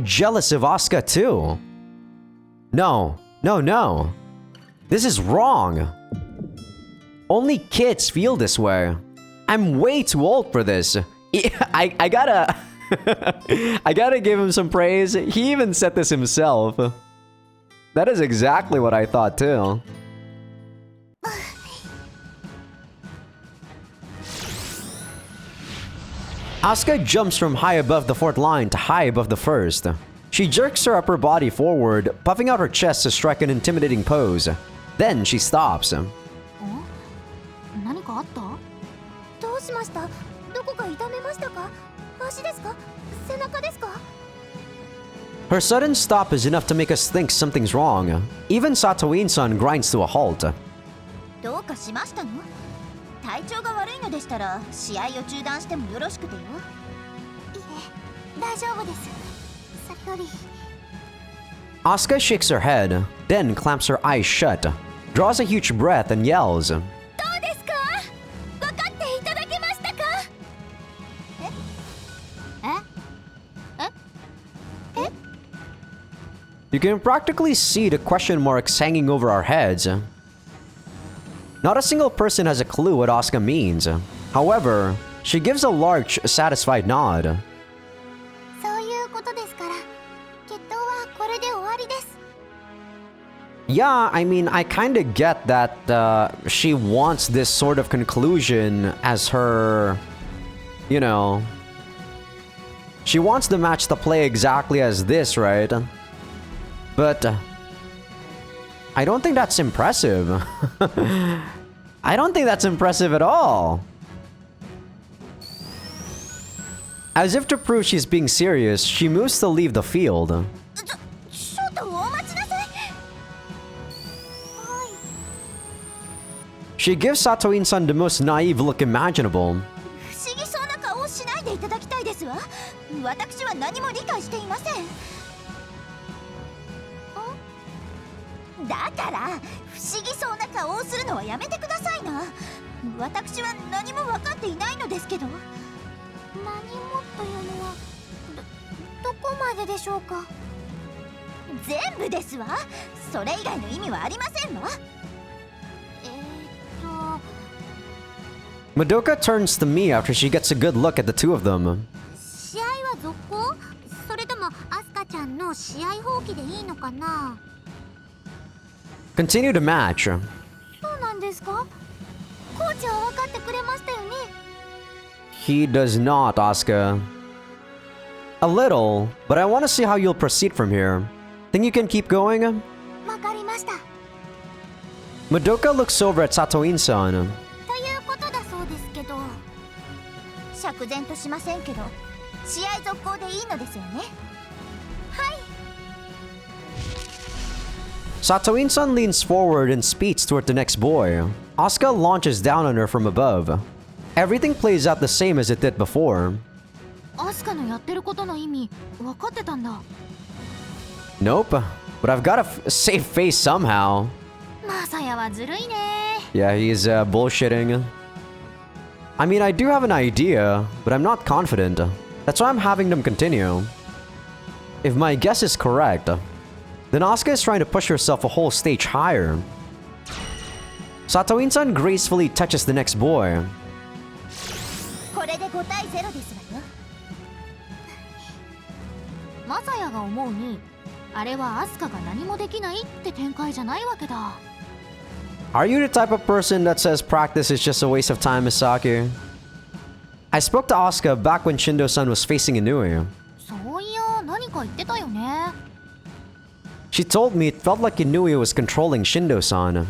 jealous of Asuka too? No. This is wrong. Only kids feel this way. I'm way too old for this. I gotta... I gotta give him some praise. He even said this himself. That is exactly what I thought too. Asuka jumps from high above the fourth line to high above the first. She jerks her upper body forward, puffing out her chest to strike an intimidating pose. Then she stops. 何かあった？どうしました？どこか痛めましたか？足ですか？背中ですか？ Her sudden stop is enough to make us think something's wrong. Even Satoin-san grinds to a halt. どうかしましたの？体調が悪いのでしたら試合を中断してもよろしくてよ。いえ、大丈夫です。それより。Asuka shakes her head, then clamps her eyes shut, draws a huge breath and yells. どうですか？分かっていただけましたか？え？ You can practically see the question marks hanging over our heads. Not a single person has a clue what Asuka means. However, she gives a large, satisfied nod. そういうことですから、決闘はこれで終わりです。 Yeah, I mean, I kinda get that she wants this sort of conclusion as her... You know... She wants the match to play exactly as this, right? But... I don't think that's impressive. I don't think that's impressive at all. As if to prove she's being serious, she moves to leave the field. ちょっとお待ちなさい。はい。 She gives Satoin-san the most naive look imaginable. 不思議そうな顔をしないでいただきたいですわ。私は何も理解していません。だから不思議そうな顔をするのはやめてくださいな。私は何も分かっていないのですけど。何もというのはどこまででしょうか。全部ですわ。それ以外の意味はありませんわ。Madoka turns to me after she gets a good look at the two of them. 試合は続行？それともアスカちゃんの試合放棄でいいのかな。 Continue the match. そうなんですか？コーチは分かってくれましたよね。 He does not, Asuka. A little, but I want to see how you'll proceed from here. Think you can keep going? 分かりました。 Madoka looks over at Satoin-san. ということだそうですけど。愕然としませんけど、試合続行でいいのですよね。はい。 Satoin-san leans forward and speeds toward the next boy. Asuka launches down on her from above. Everything plays out the same as it did before. アスカのやってることの意味分かってたんだ。 Nope, but I've got to save face somehow. マサヤはずるいね。 Yeah, he's bullshitting. I mean, I do have an idea, but I'm not confident. That's why I'm having them continue. If my guess is correct, then Asuka is trying to push herself a whole stage higher. Satoin-san gracefully touches the next boy. これで5対0ですわよ。マサヤが思うに、あれはアスカが何もできないって展開じゃないわけだ。 Are you the type of person that says practice is just a waste of time, Misaki? I spoke to Asuka back when Shindo-san was facing Inui. そういや、何か言ってたよね。 She told me it felt like Inui was controlling Shindo-san.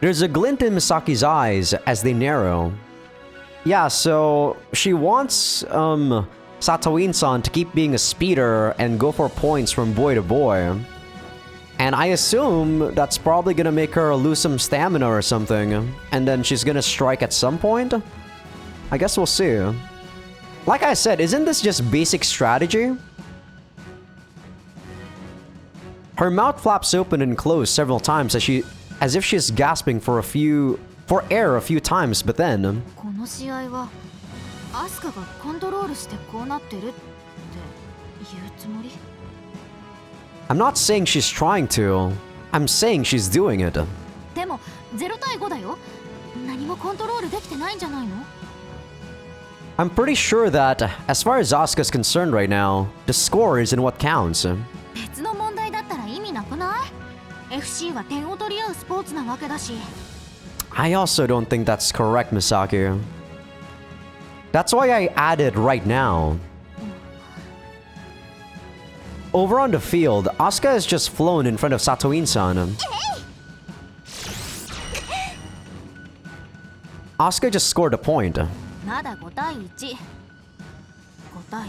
There's a glint in Misaki's eyes as they narrow. Yeah, so she wants Satoin-san to keep being a speeder and go for points from boy to boy. And I assume that's probably gonna make her lose some stamina or something. And then she's gonna strike at some point? I guess we'll see. Like I said, isn't this just basic strategy? Her mouth flaps open and closed several times as if she's gasping for air a few times, but then この試合はアスカがコントロールしてこうなってるって言うつもり？ I'm not saying she's trying to. I'm saying she's doing it. でも0対5だよ。何もコントロールできてないんじゃないの？ I'm pretty sure that, as far as Asuka's concerned right now, the score isn't what counts. 別の問題だったら意味なくない？ FC は点を取り合うスポーツなわけだし。 I also don't think that's correct, Misaki. That's why I added right now. Over on the field, Asuka has just flown in front of Satoin-san. Asuka just scored a point. まだ5対1。5対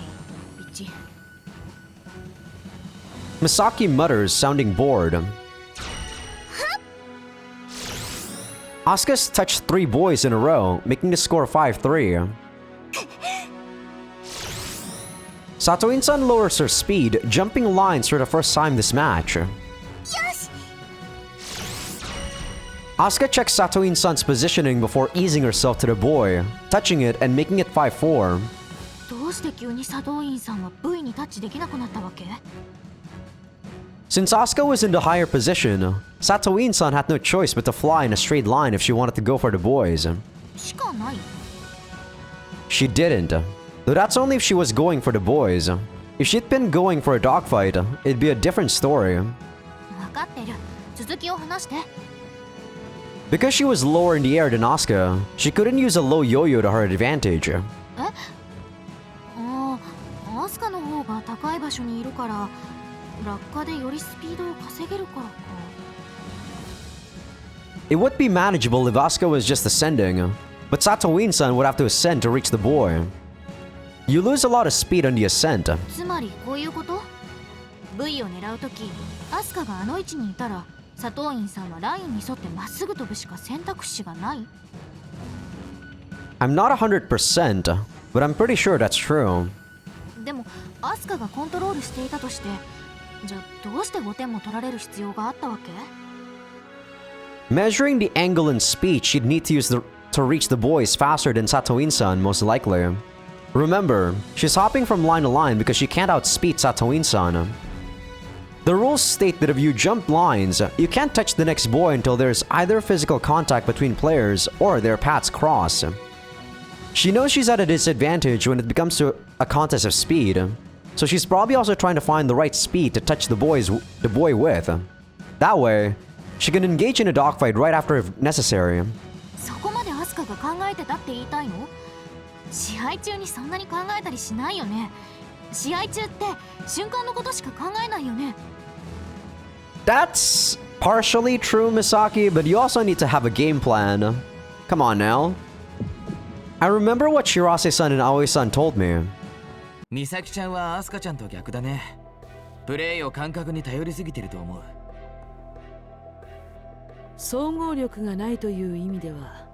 1。 Misaki mutters, sounding bored. Asuka's touched 3 boys in a row, making the score 5-3. Satoin-san lowers her speed, jumping lines for the first time this match. Asuka checks Satoin-san's positioning before easing herself to the boy, touching it and making it 5-4. どうして急に佐藤院さんは V にタッチできなくなったわけ？ Since Asuka was in the higher position, Satoin-san had no choice but to fly in a straight line if she wanted to go for the boys. しかない。 She didn't, though that's only if she was going for the boys. If she'd been going for a dogfight, it'd be a different story. 分かってる。続きを話して。 Because she was lower in the air than Asuka, she couldn't use a low yo-yo to her advantage. え？ああ、アスカの方が高い場所にいるから、落下でよりスピードを稼げるからか。 It would be manageable if Asuka was just ascending, but Satoin-san would have to ascend to reach the boy. You lose a lot of speed on the ascent. つまりこういうこと？ V を狙うとき、アスカがあの位置にいたら、佐藤院さんはラインに沿ってまっすぐ飛ぶしか選択肢がない？ I'm not 100%, but I'm pretty sure that's true. でも、アスカがコントロールしていたとして、じゃあどうして5点も取られる必要があったわけ？ Measuring the angle and speed she'd need to use to reach the boys faster than Satoin-san, most likely. Remember, she's hopping from line to line because she can't outspeed Satoin-san. The rules state that if you jump lines, you can't touch the next boy until there's either physical contact between players or their paths cross. She knows she's at a disadvantage when it becomes a contest of speed, so she's probably also trying to find the right speed to touch the boy with. That way, she can engage in a dogfight right after if necessary. そこまでアスカが考えてたって言いたいの？試合中にそんなに考えたりしないよね。試合中って瞬間のことしか考えないよね。That's partially true, Misaki, but you also need to have a game plan. Come on now. I remember what Shirase-san and Aoi-san told me. 美咲ちゃんはアスカちゃんと逆だね。プレイを感覚に頼りすぎてると思う。総合力がないという意味では、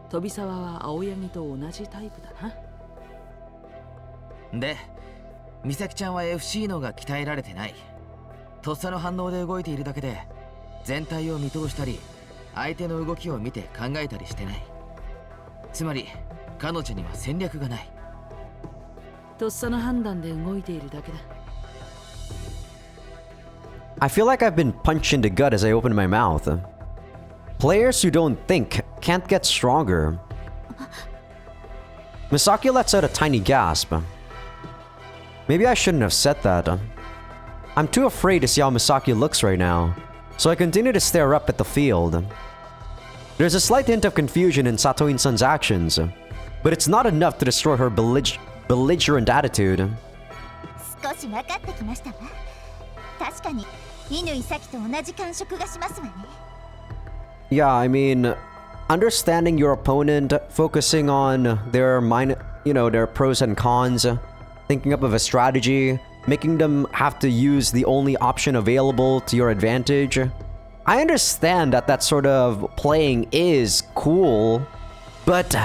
飛沢は青柳と同じタイプだな。で、美咲ちゃんは FC のが鍛えられてない。とっさの反応で動いているだけで、全体を見通したり、相手の動きを見て考えたりしてない。つまり、彼女には戦略がない。とっさの判断で動いているだけだ。I feel like I've been punched in the gut as I open my mouth. Players who don't think can't get stronger. Misaki lets out a tiny gasp. Maybe I shouldn't have said that. I'm too afraid to see how Misaki looks right now, so I continue to stare up at the field. There's a slight hint of confusion in Satoin-san's actions, but it's not enough to destroy her belligerent attitude. 少し分かってきましたわ。確かに乾咲と同じ感触がしますわね。Yeah, I mean, understanding your opponent, focusing on their their pros and cons, thinking up of a strategy, making them have to use the only option available to your advantage. I understand that that sort of playing is cool, but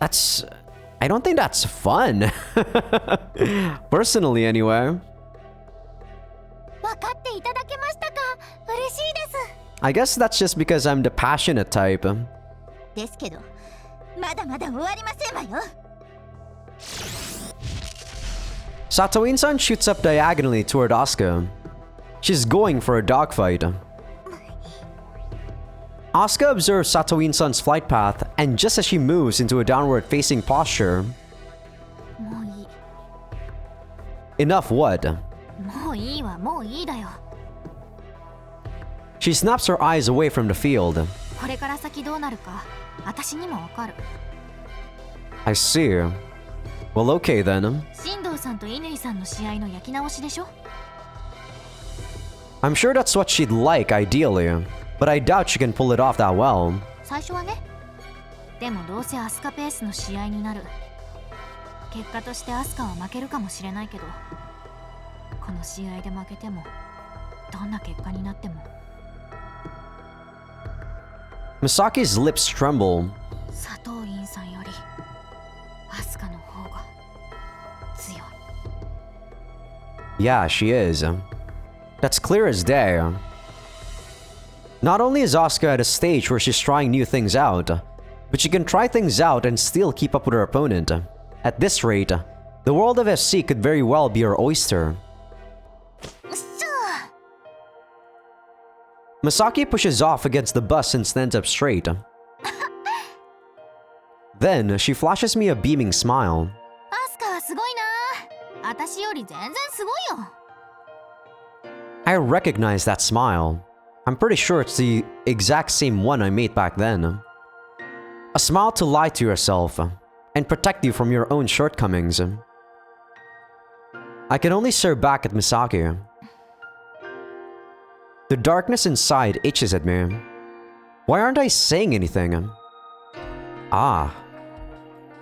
I don't think that's fun. Personally, anyway. 分かっていただけましたか。嬉しいです。I guess that's just because I'm the passionate type. ですけど、まだまだ終わりませんわよ。Satoin-san shoots up diagonally toward Asuka. She's going for a dogfight. Asuka observes Satoin-san's flight path, and just as she moves into a downward-facing posture... もういい。 Enough what? もういいわ、もういいだよ。 She snaps her eyes away from the field. これから先どうなるか、私にもわかる。I see. Well, okay then. 新藤さんと乾さんの試合の焼き直しでしょ。 I'm sure that's what she'd like, ideally. But I doubt she can pull it off that well. 最初はね。でもどうせアスカペースの試合になる。結果としてアスカは負けるかもしれないけど、この試合で負けても、どんな結果になっても。Misaki's lips tremble. 佐藤院さんよりアスカの方が強い。 Yeah, she is. That's clear as day. Not only is Asuka at a stage where she's trying new things out, but she can try things out and still keep up with her opponent. At this rate, the world of FC could very well be her oyster. Misaki pushes off against the bus and stands up straight. Then, she flashes me a beaming smile. アスカはすごいな。私より全然すごいよ。 I recognize that smile. I'm pretty sure it's the exact same one I made back then. A smile to lie to yourself and protect you from your own shortcomings. I can only stare back at Misaki. The darkness inside itches at me. Why aren't I saying anything? Ah.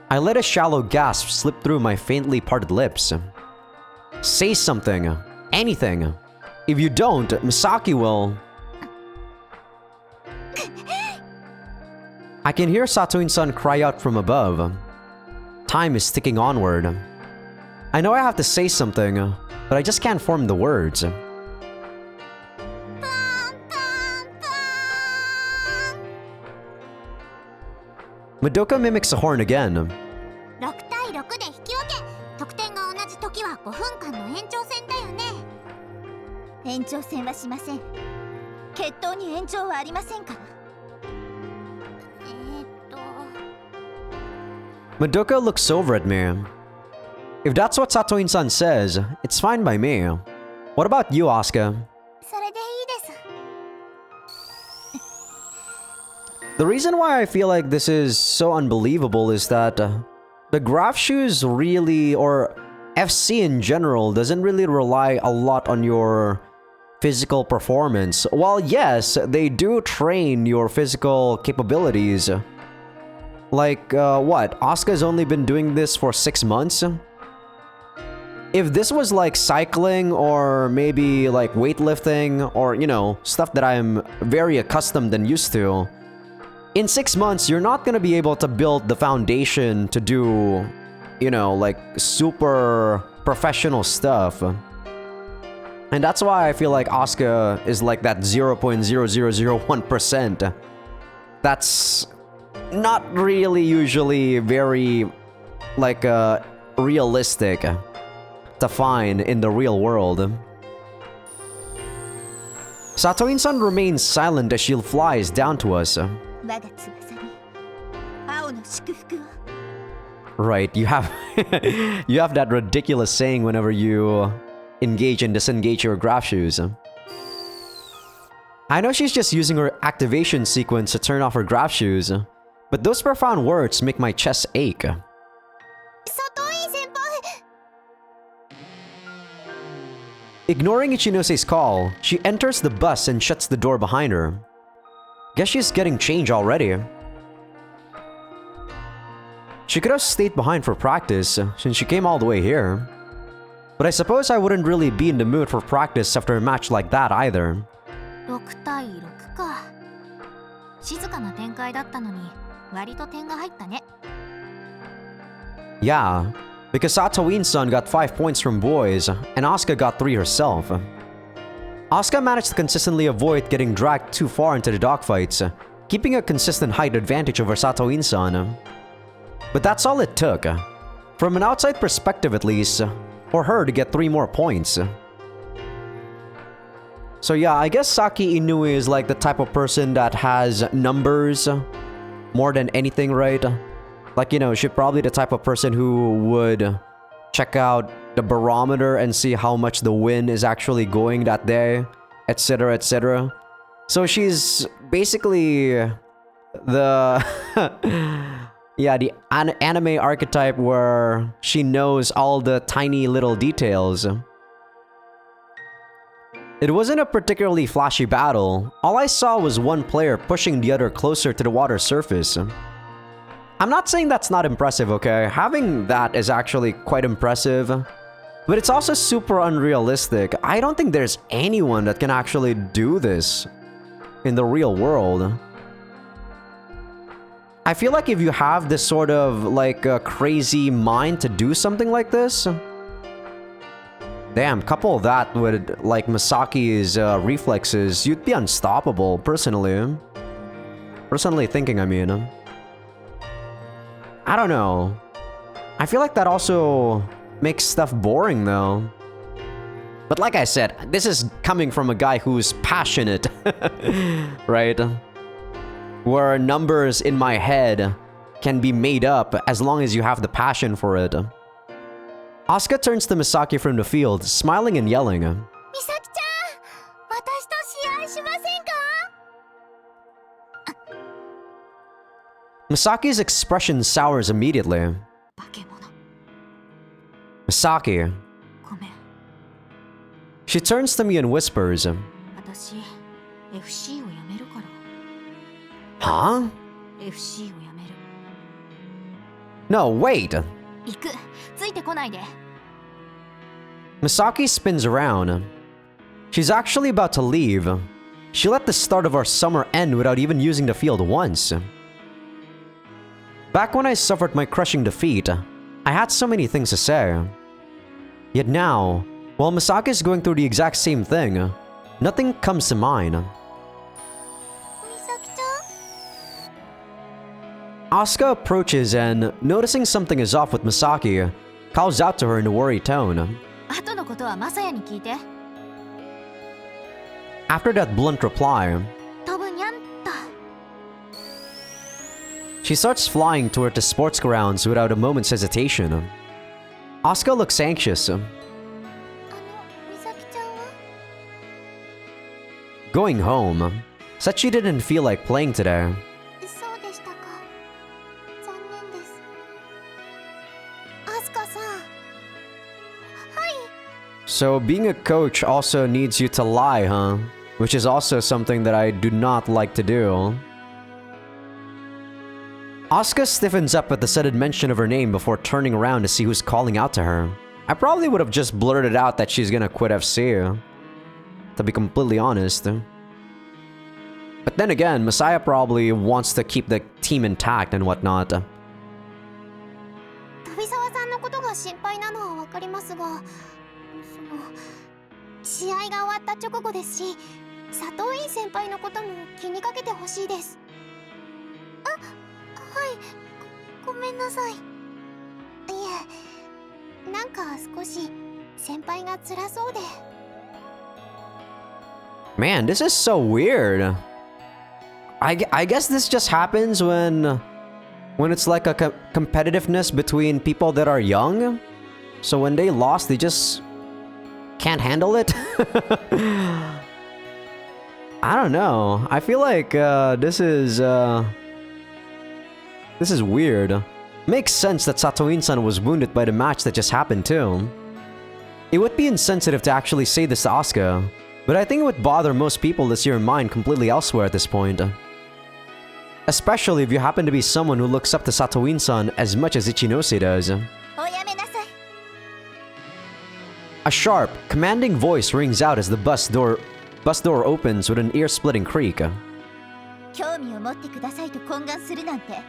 I let a shallow gasp slip through my faintly parted lips. Say something. Anything. If you don't, Misaki will... I can hear Satoin-san cry out from above. Time is ticking onward. I know I have to say something, but I just can't form the words. Madoka mimics the horn again. 6対6で引き分け。得点が同じ時は5分間の延長戦だよね。延長戦はしません。決闘に延長はありませんから。Madoka looks over at me. If that's what Satoin-san says, it's fine by me. What about you, Asuka? それでいいです。 The reason why I feel like this is so unbelievable is that the graph shoes really, or FC in general, doesn't really rely a lot on your physical performance. While yes, they do train your physical capabilities, Like, what? Asuka's only been doing this for 6 months? If this was like cycling or maybe like weightlifting or, you know, stuff that I'm very accustomed and used to, in 6 months, you're not gonna be able to build the foundation to do, you know, like super professional stuff. And that's why I feel like Asuka is like that 0.0001%. That's not really usually very like realistic to find in the real world. Satoin-san remains silent as she flies down to us. 我が翼に青の祝福を。 Right, you have you have that ridiculous saying whenever you engage and disengage your graph shoes. I know she's just using her activation sequence to turn off her graph shoes, but those profound words make my chest ache. 里井先輩。 Ignoring Ichinose's call, she enters the bus and shuts the door behind her. Guess she's getting change already. She could have stayed behind for practice, since she came all the way here. But I suppose I wouldn't really be in the mood for practice after a match like that either. 6対6か。静かな展開だったのに割と点が入ったね。 Yeah, because Satoin-san got 5 points from boys, and Asuka got 3 herself. Asuka managed to consistently avoid getting dragged too far into the dogfights, keeping a consistent height advantage over Satoin-san. But that's all it took, from an outside perspective at least, for her to get 3 more points. So yeah, I guess Saki Inui is like the type of person that has numbers more than anything, right? Like, you know, she's probably the type of person who would check out the barometer and see how much the wind is actually going that day, etc, etc. So she's basically the yeah, the anime archetype where she knows all the tiny little details. It wasn't a particularly flashy battle. All I saw was one player pushing the other closer to the water surface. I'm not saying that's not impressive, okay? Having that is actually quite impressive. But it's also super unrealistic. I don't think there's anyone that can actually do this in the real world. I feel like if you have this sort of like a crazy mind to do something like this, damn, couple that with like Misaki's reflexes, you'd be unstoppable, personally. Personally thinking, I mean. I don't know. I feel like that also makes stuff boring though. But like I said, this is coming from a guy who's passionate, right? Where numbers in my head can be made up as long as you have the passion for it. Asuka turns to Misaki from the field, smiling and yelling. 美咲ちゃん、私と試合しませんか？ Misaki's expression sours immediately. 化け物。 Misaki. ごめん。 She turns to me and whispers. 私 FC をやめるから。 Huh? FC をやめる。 No, wait. 行く。ついてこないで。 Misaki spins around. She's actually about to leave. She let the start of our summer end without even using the field once. Back when I suffered my crushing defeat, I had so many things to say. Yet now, while Misaki is going through the exact same thing, nothing comes to mind. 美咲ちゃん、 Asuka approaches and, noticing something is off with Misaki, calls out to her in a worried tone. 後のことはマサヤに聞いて。 After that blunt reply, 飛ぶにゃんと。 she starts flying toward the sports grounds without a moment's hesitation. Asuka looks anxious. 美咲ちゃんは？ Going home, said she didn't feel like playing today. そうでしたか。残念です。アスカさん。 So being a coach also needs you to lie, huh? Which is also something that I do not like to do. Asuka stiffens up at the sudden mention of her name before turning around to see who's calling out to her. I probably would have just blurted out that she's gonna quit FC, to be completely honest. But then again, Messiah probably wants to keep the team intact and whatnot. 飛沢さんのことが心配なのはわかりますが、試合が終わった直後ですし、佐藤院先輩のことも気にかけてほしいです。あ、はい、ごめんなさい。いえ、なんか少し先輩が辛そうで。Man, this is so weird. I guess this just happens when it's like a competitiveness between people that are young. So when they lost, they just can't handle it. I don't know. I feel like this is weird. Makes sense that Satoin-san was wounded by the match that just happened too. It would be insensitive to actually say this to Asuka, but I think it would bother most people to see her mind completely elsewhere at this point. Especially if you happen to be someone who looks up to Satoin-san as much as Ichinose does. A sharp, commanding voice rings out as the bus door opens with an ear-splitting creak. 興味を持ってくださいと懇願するなんて、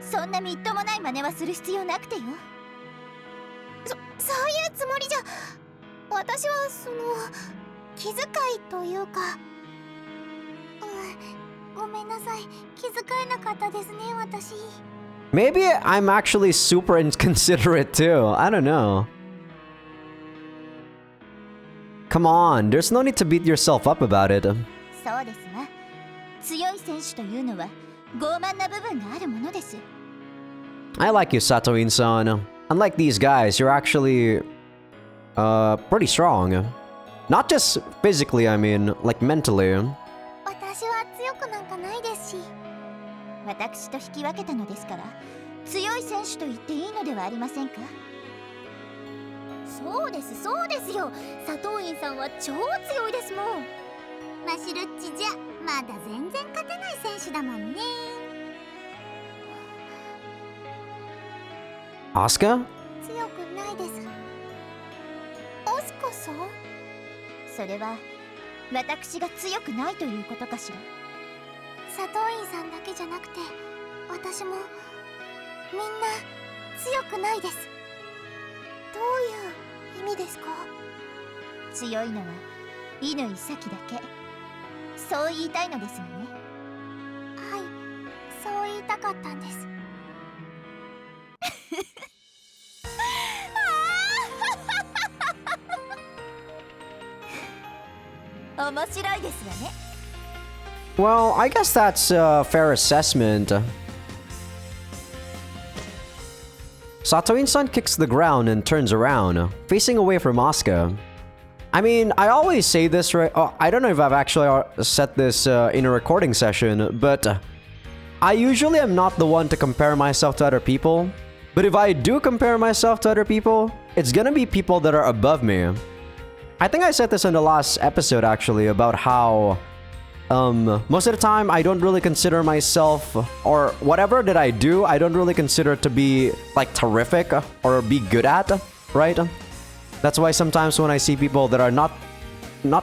そんなみっともない真似はする必要なくてよ。そういうつもりじゃ。私は気遣いというか。ごめんなさい。気遣えなかったですね、私。Maybe I'm actually super inconsiderate too. I don't know. Come on, there's no need to beat yourself up about it. そうですが、強い選手というのは傲慢な部分があるものです。I like you, Satoin-san. Unlike these guys, you're actually pretty strong. Not just physically, I mean, like mentally. 私は強くなんかないですし。私と引き分けたのですから、強い選手と言っていいのではありませんか。そうですそうですよ。佐藤院さんは超強いですもん。マシルッチじゃまだ全然勝てない選手だもんね。Asuka? 強くないです。アスカさん？それは私が強くないということかしら。佐藤院さんだけじゃなくて、私もみんな強くないです。どういう意味ですか？強いのは乾咲だけ。そう言いたいのですよね。はい、そう言いたかったんです。面白いですわね。Well, I guess that's a fair assessment. Satoin-san kicks the ground and turns around, facing away from Asuka. I mean, I always say this, right? Oh, I don't know if I've actually said this in a recording session, but I usually am not the one to compare myself to other people. But if I do compare myself to other people, it's gonna be people that are above me. I think I said this in the last episode, actually, about how most of the time I don't really consider myself, or whatever that I do, I don't really consider to be like terrific or be good at, right? That's why sometimes when I see people that are not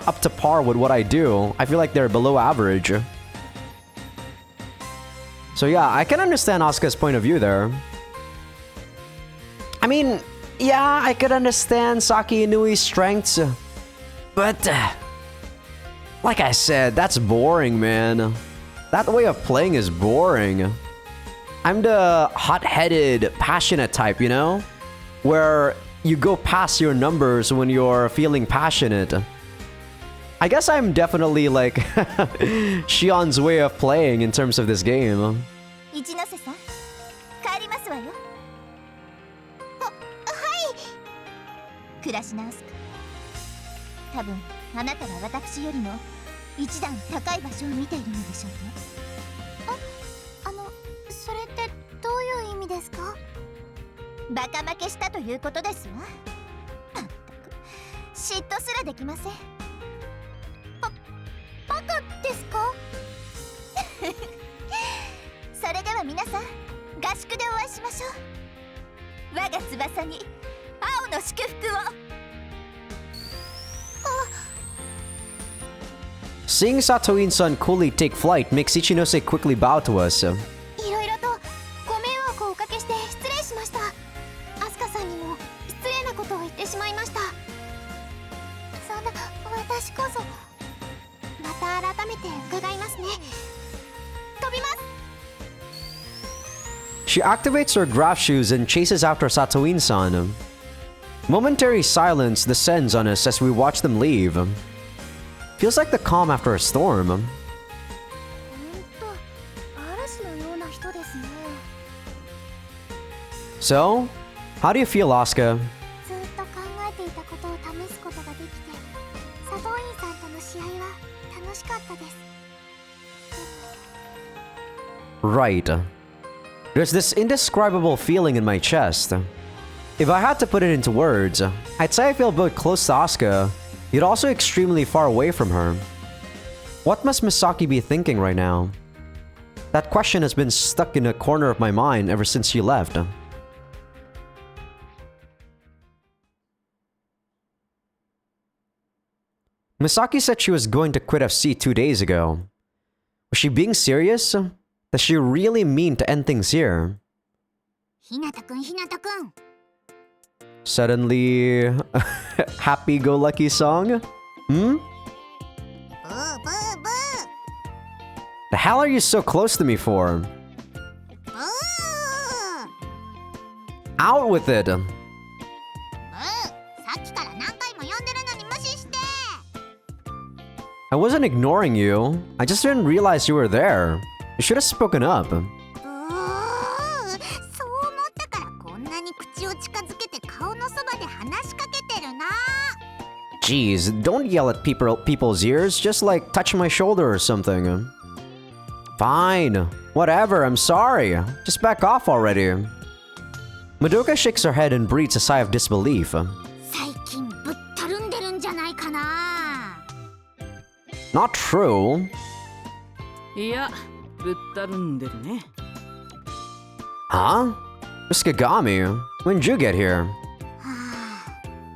up to par with what I do, I feel like they're below average. So yeah, I can understand Asuka's point of view there. I mean, yeah, I could understand Saki Inui's strengths, but like I said, that's boring, man. That way of playing is boring. I'm the hot-headed, passionate type, you know? Where you go past your numbers when you're feeling passionate. I guess I'm definitely like Shion's way of playing in terms of this game. 一ノ瀬さん、帰りますわよ。はい。暮らし直すか。多分あなたは私よりも一段高い場所を見ているのでしょうね。それってどういう意味ですか？バカ負けしたということですわ。まったく嫉妬すらできません。バカですか？それでは皆さん、合宿でお会いしましょう。我が翼に青の祝福を。 Seeing Satoin-san coolly take flight makes Ichinose quickly bow to us. いろいろとご迷惑をおかけして失礼しました。アスカさんにも失礼なことを言ってしまいました。そんな私こそまた改めて伺いますね。飛びます。 She activates her graph shoes and chases after Satoin-san. Momentary silence descends on us as we watch them leave. Feels like the calm after a storm. ほんと嵐のような人ですね。 So, how do you feel, Asuka? ずっと考えていたことを試すことができて、佐藤院さんとの試合は楽しかったです。 Right. There's this indescribable feeling in my chest. If I had to put it into words, I'd say I feel both close to Asuka, yet also extremely far away from her. What must Misaki be thinking right now? That question has been stuck in a corner of my mind ever since she left. Misaki said she was going to quit FC 2 days ago. Was she being serious? Does she really mean to end things here? ひなたくん、ひなたくん。 Suddenly, happy-go-lucky song? Hmm? ブーブーブー。 The hell are you so close to me for? ブー。 Out with it! ブー。さっきから何回も呼んでるのに無視して。 I wasn't ignoring you. I just didn't realize you were there. You should have spoken up. ブー。そう思ったからこんなに口を近づけて顔のそばで話しかけてるな。 Jeez, don't yell at people's ears. Just like touch my shoulder or something. Fine. Whatever, I'm sorry. Just back off already. Madoka shakes her head and breathes a sigh of disbelief. 最近ぶったるんでるんじゃないかな。 Not true. いや、ぶったるんでるね。 Huh? Miss Kagami, when did you get here? は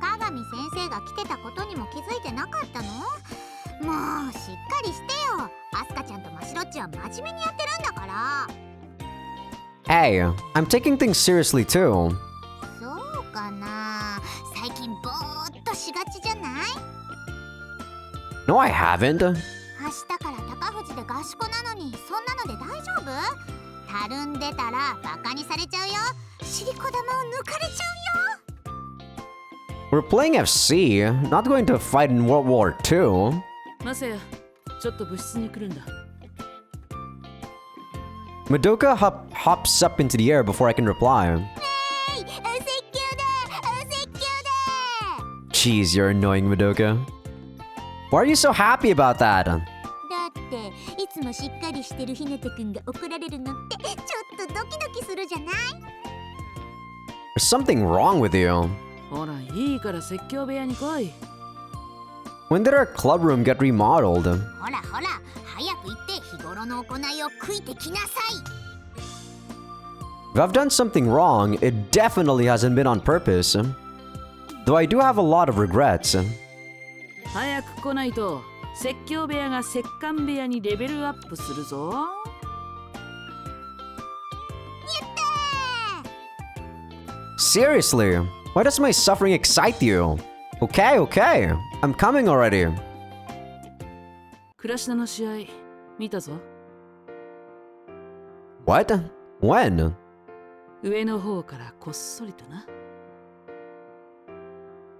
あ、鏡先生が来てたことにも気づいてなかったの？もうしっかりしてよ。アスカちゃんとマシロッチは真面目にやってるんだから。 Hey, I'm taking things seriously too. そうかな。最近ぼーっとしがちじゃない？ No, I haven't. 明日から高藤で合宿なのにそんなので大丈夫？たるんでたらバカにされちゃうよ。尻子玉を抜かれちゃうよ。 We're playing FC, not going to fight in World War II. マセヤ、ちょっと部室に来るんだ。 Madoka hops up into the air before I can reply. お説教だ、お説教だ。 Jeez, you're annoying, Madoka. Why are you so happy about that? だっていつもしっかりしてるひなたくんが怒られるのってちょっとドキドキするじゃない？ There's something wrong with you. ほら、いいから説教部屋に来い。 When did our club room get remodeled? ほらほら、早く行って日頃の行いを悔いてきなさい。 If I've done something wrong, it definitely hasn't been on purpose. Though I do have a lot of regrets. 早く来ないと説教部屋が摂関部屋にレベルアップするぞ。 Seriously, why does my suffering excite you? Okay, okay, I'm coming already. クラシナの試合見たぞ。 What? When? 上の方からこっそりとな。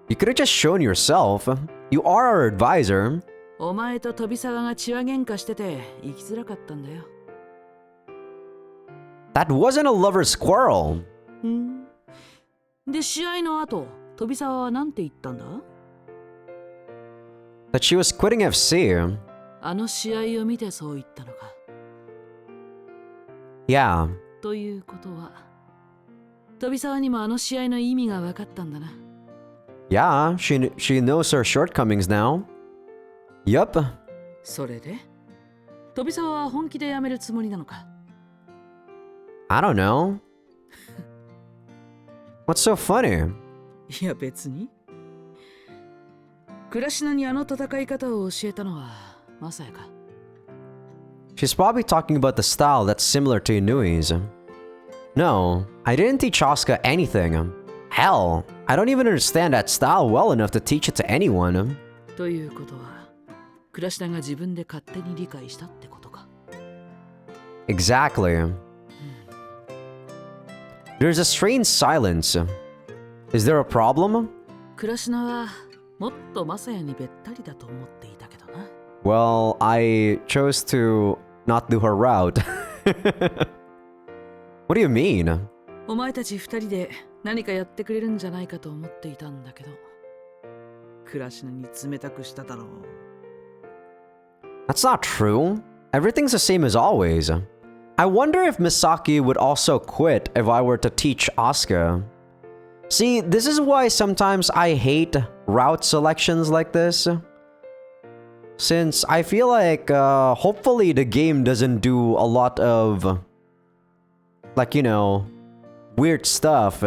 You could have just shown yourself. You are our advisor. お前と飛沢が血話喧嘩してて生きづらかったんだよ。 That wasn't a lover's quarrel. で、試合の後、飛沢はなんて言ったんだ？ That she was quitting FC. あの試合を見てそう言ったのか。 Yeah. ということは、飛沢にもあの試合の意味が分かったんだな。 Yeah, she knows her shortcomings now. Yup. それで飛沢は本気で辞めるつもりなのか？ I don't know. What's so funny? いや別に。クラシナにあの戦い方を教えたのはマサヤか。She's probably talking about the style that's similar to Inui's. No, I didn't teach Asuka anything. Hell, I don't even understand that style well enough to teach it to anyone. ということは、クラシナが自分で勝手に理解したってことか。Exactly. There's a strange silence. Is there a problem? クラシナはもっとマサヤにべったりだと思っていたけどな。Well, I chose to not do her route. What do you mean? お前たち二人で何かやってくれるんじゃないかと思っていたんだけど、クラシナに冷たくしただろう。That's not true. Everything's the same as always. I wonder if Misaki would also quit if I were to teach Asuka. See, this is why sometimes I hate route selections like this. Since I feel like hopefully the game doesn't do a lot of, like, you know, weird stuff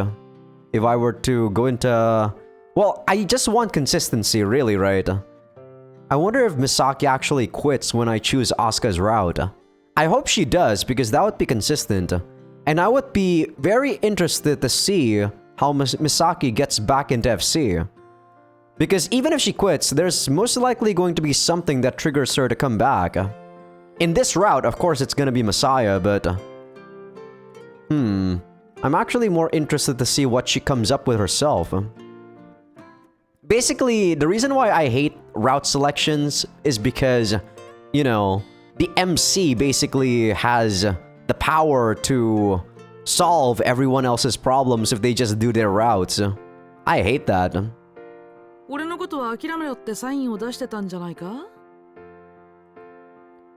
if I were to go into... Well, I just want consistency, really, right? I wonder if Misaki actually quits when I choose Asuka's route. I hope she does, because that would be consistent. And I would be very interested to see how Misaki gets back into FC. Because even if she quits, there's most likely going to be something that triggers her to come back. In this route, of course, it's gonna be Messiah, but... I'm actually more interested to see what she comes up with herself. Basically, the reason why I hate route selections is because, you know, the MC basically has the power to solve everyone else's problems if they just do their routes. I hate that. 俺のことは諦めろってサインを出してたんじゃないか？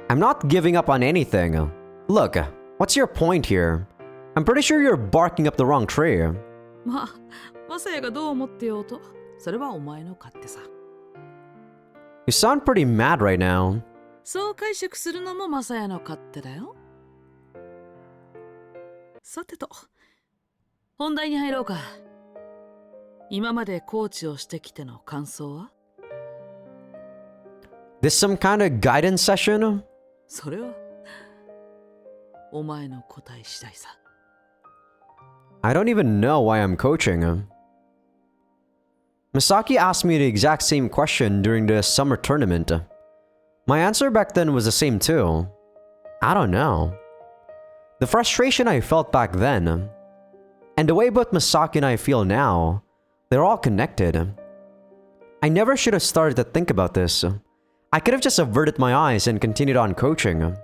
I'm not giving up on anything. Look, what's your point here? I'm pretty sure you're barking up the wrong tree. まあ、マサヤがどう思ってようと、それはお前の勝手さ。You sound pretty mad right now. そう解釈するのもマサヤの勝手だよ。さてと、本題に入ろうか。今までコーチをしてきての感想は？ This some kind of guidance session? それはお前の答え次第さ。I don't even know why I'm coaching. Misaki asked me the exact same question during the summer tournament. My answer back then was the same too. I don't know. The frustration I felt back then, and the way both Misaki and I feel now, they're all connected. I never should have started to think about this. I could have just averted my eyes and continued on coaching.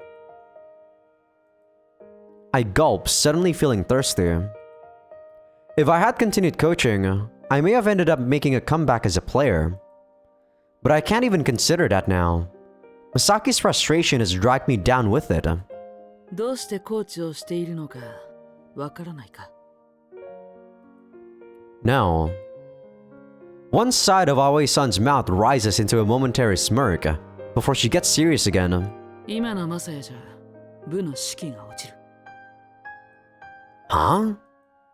I gulped, suddenly feeling thirsty. If I had continued coaching, I may have ended up making a comeback as a player. But I can't even consider that now. Misaki's frustration has dragged me down with it. どうしてコーチをしているのかわからないか？ No. One side of Aoi-san's mouth rises into a momentary smirk before she gets serious again. 今のマサヤじゃ部の士気が落ちる。 Huh?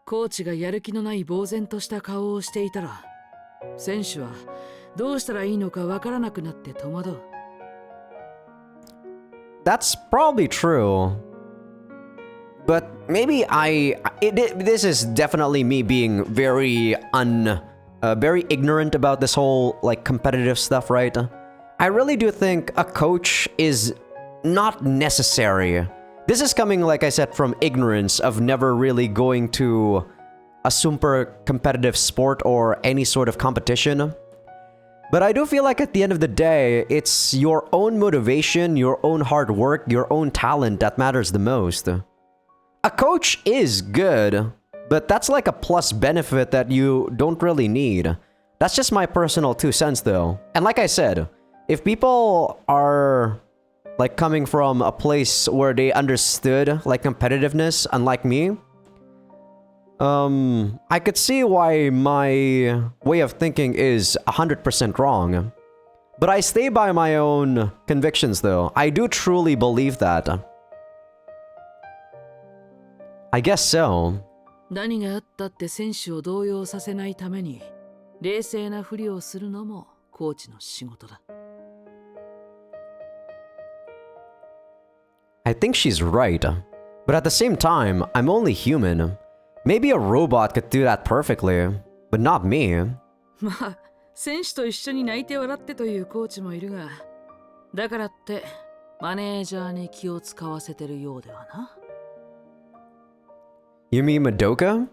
コーチがやる気のない呆然とした顔をしていたら、選手はどうしたらいいのかわからなくなって戸惑う。 That's probably true. But maybe this is definitely me being very very ignorant about this whole like competitive stuff, right? I really do think a coach is not necessary. This is coming, like I said, from ignorance of never really going to a super competitive sport or any sort of competition. But I do feel like at the end of the day, it's your own motivation, your own hard work, your own talent that matters the most. A coach is good, but that's like a plus benefit that you don't really need. That's just my personal 2 cents though. And like I said, if people are like coming from a place where they understood like competitiveness, unlike me, I could see why my way of thinking is 100% wrong. But I stay by my own convictions though. I do truly believe that. I guess so. 何があったって選手を動揺させないために冷静なふりをするのもコーチの仕事だ。I think she's right. But at the same time, I'm only human. Maybe a robot could do that perfectly, but not me. まあ、選手と一緒に泣いて笑ってというコーチもいるが、だからってマネージャーに気を使わせてるようではな。You mean Madoka?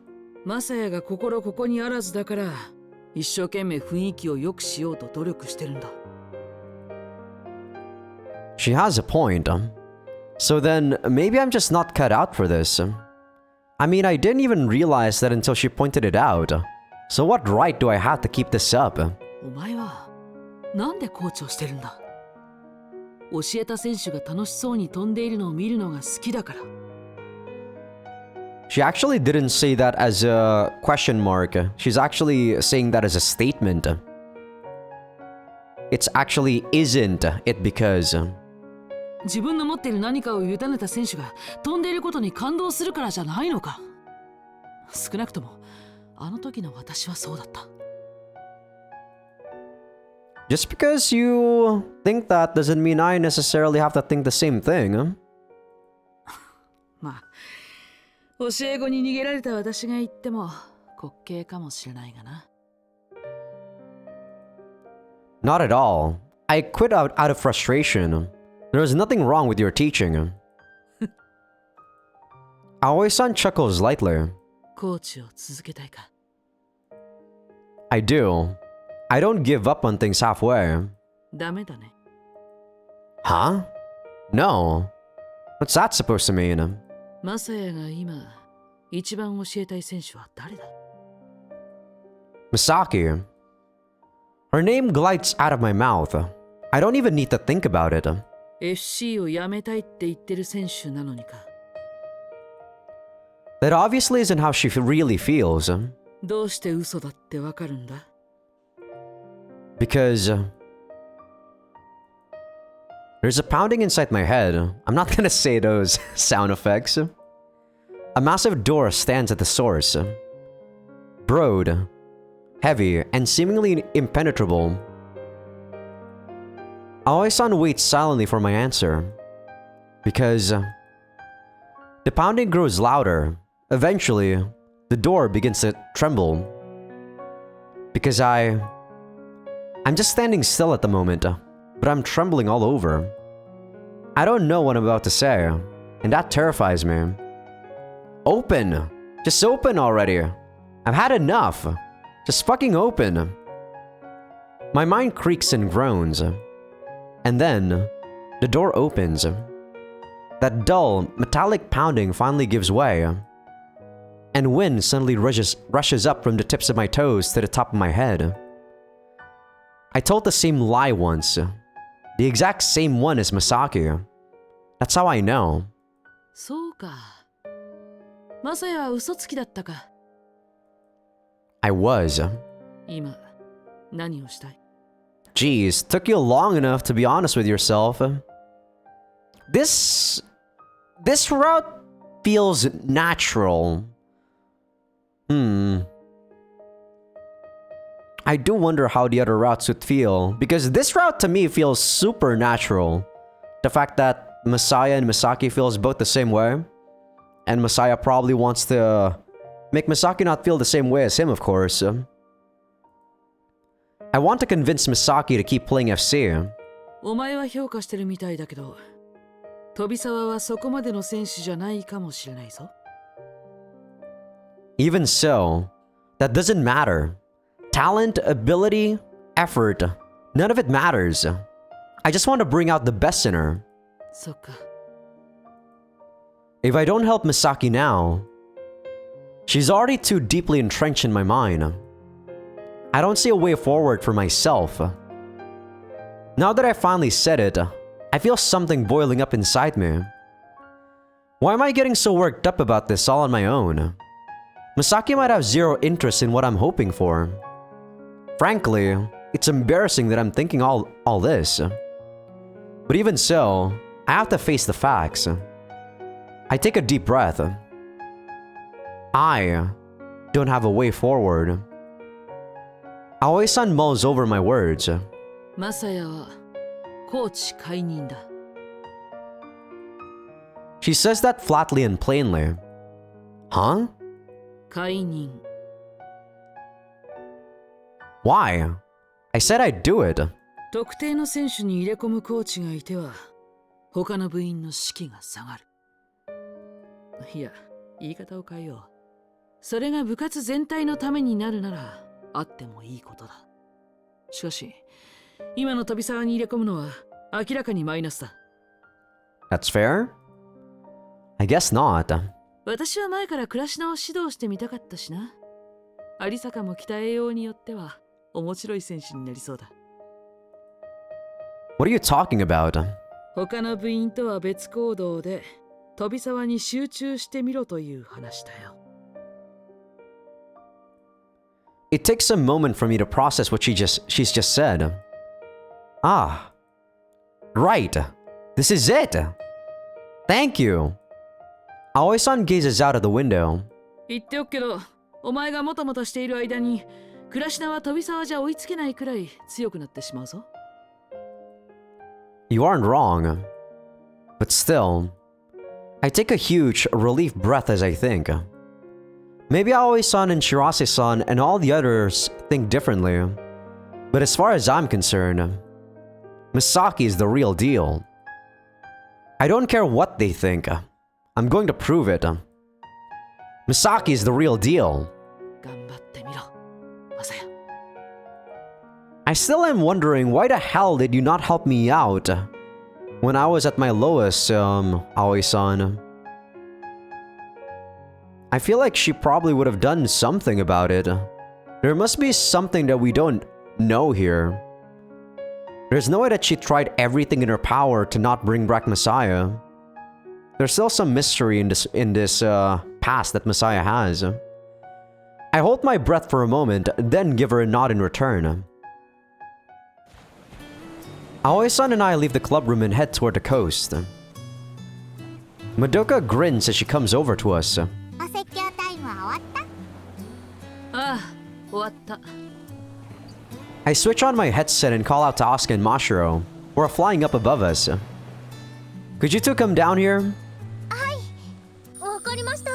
マサヤが心ここにあらずだから、一生懸命雰囲気を良くしようと努力してるんだ。She has a point. So then, maybe I'm just not cut out for this. I mean, I didn't even realize that until she pointed it out. So what right do I have to keep this up? お前はなんでコーチをしてるんだ？教えた選手が楽しそうに飛んでいるのを見るのが好きだから。She actually didn't say that as a question mark. She's actually saying that as a statement. It's actually isn't it because... 自分の持っている何かを委ねた選手が飛んでいることに感動するからじゃないのか。少なくともあの時の私はそうだった。Just because you think that doesn't mean I necessarily have to think the same thing. まあ、教え子に逃げられた私が言っても滑稽かもしれないがな。Not at all. I quit out of frustration. There was nothing wrong with your teaching. Aoi-san chuckles lightly. コーチを続けたいか。I do. I don't give up on things halfway. ダメだね。Huh? No. What's that supposed to mean? マサヤが今一番教えたい選手は誰だ？ Misaki. Her name glides out of my mouth. I don't even need to think about it. FC を辞めたいって言ってる選手なのにか。That obviously isn't how she really feels. どうして嘘だってわかるんだ？ Because there's a pounding inside my head. I'm not gonna say those sound effects. A massive door stands at the source. Broad, heavy, and seemingly impenetrable. Aoi-san waits silently for my answer. Because the pounding grows louder. Eventually, the door begins to tremble. Because I'm just standing still at the moment, but I'm trembling all over. I don't know what I'm about to say, and that terrifies me. Open! Just open already! I've had enough! Just fucking open! My mind creaks and groans. And then, the door opens. That dull, metallic pounding finally gives way. And wind suddenly rushes up from the tips of my toes to the top of my head. I told the same lie once. The exact same one as Misaki. That's how I know. そうか。マサヤは嘘つきだったか。I was. 今、何をしたい？ Geez, took you long enough to be honest with yourself. This route feels natural. I do wonder how the other routes would feel, because this route to me feels supernatural. The fact that Messiah and Misaki feels both the same way, and Messiah probably wants to make Misaki not feel the same way as him, of course. I want to convince Misaki to keep playing FC. お前は評価してるみたいだけど、飛沢はそこまでの選手じゃないかもしれないぞ。Even so, that doesn't matter. Talent, ability, effort, none of it matters. I just want to bring out the best in her. そっか。If I don't help Misaki now, she's already too deeply entrenched in my mind. I don't see a way forward for myself. Now that I finally said it, I feel something boiling up inside me. Why am I getting so worked up about this all on my own? Misaki might have zero interest in what I'm hoping for. Frankly, it's embarrassing that I'm thinking all this. But even so, I have to face the facts. I take a deep breath. I don't have a way forward. Aoi-san mulls over my words. マサヤはコーチ解任だ。 She says that flatly and plainly. Huh? 解任。 Why? I said I'd do it. 特定の選手に入れ込むコーチがいては他の部員の士気が下がる。いや、言い方を変えよう。それが部活全体のためになるならあってもいいことだ。しかし今の飛び沢に入れ込むのは明らかにマイナスだ。 That's fair? I guess not. 私は前から倉科を指導してみたかったしな。有坂も鍛えようによっては面白い選手になりそうだ。 What are you talking about? 他の部員とは別行動で飛び沢に集中してみろという話だよ。 It takes a moment for me to process what she's just said. Ah. Right. This is it. Thank you. Aoi-san gazes out of the window. 言っておくけど、お前がもたもたしている間に倉科は飛び沢じゃ追いつけないくらい強くなってしまうぞ。 You aren't wrong. But still, I take a huge relief breath as I think. Maybe Aoi-san and Shirase-san and all the others think differently. But as far as I'm concerned, Misaki is the real deal. I don't care what they think. I'm going to prove it. Misaki is the real deal. 頑張ってみろ、マサヤ。 I still am wondering why the hell did you not help me out when I was at my lowest, Aoi-san. I feel like she probably would have done something about it. There must be something that we don't know here. There's no way that she tried everything in her power to not bring back Messiah. There's still some mystery in this past that Messiah has. I hold my breath for a moment, then give her a nod in return. Aoi-san and I leave the club room and head toward the coast. Madoka grins as she comes over to us. お説教タイムは終わった？ああ、終わった。 I switch on my headset and call out to Asuka and Mashiro, who are flying up above us. Could you two come down here? はい、わかりました。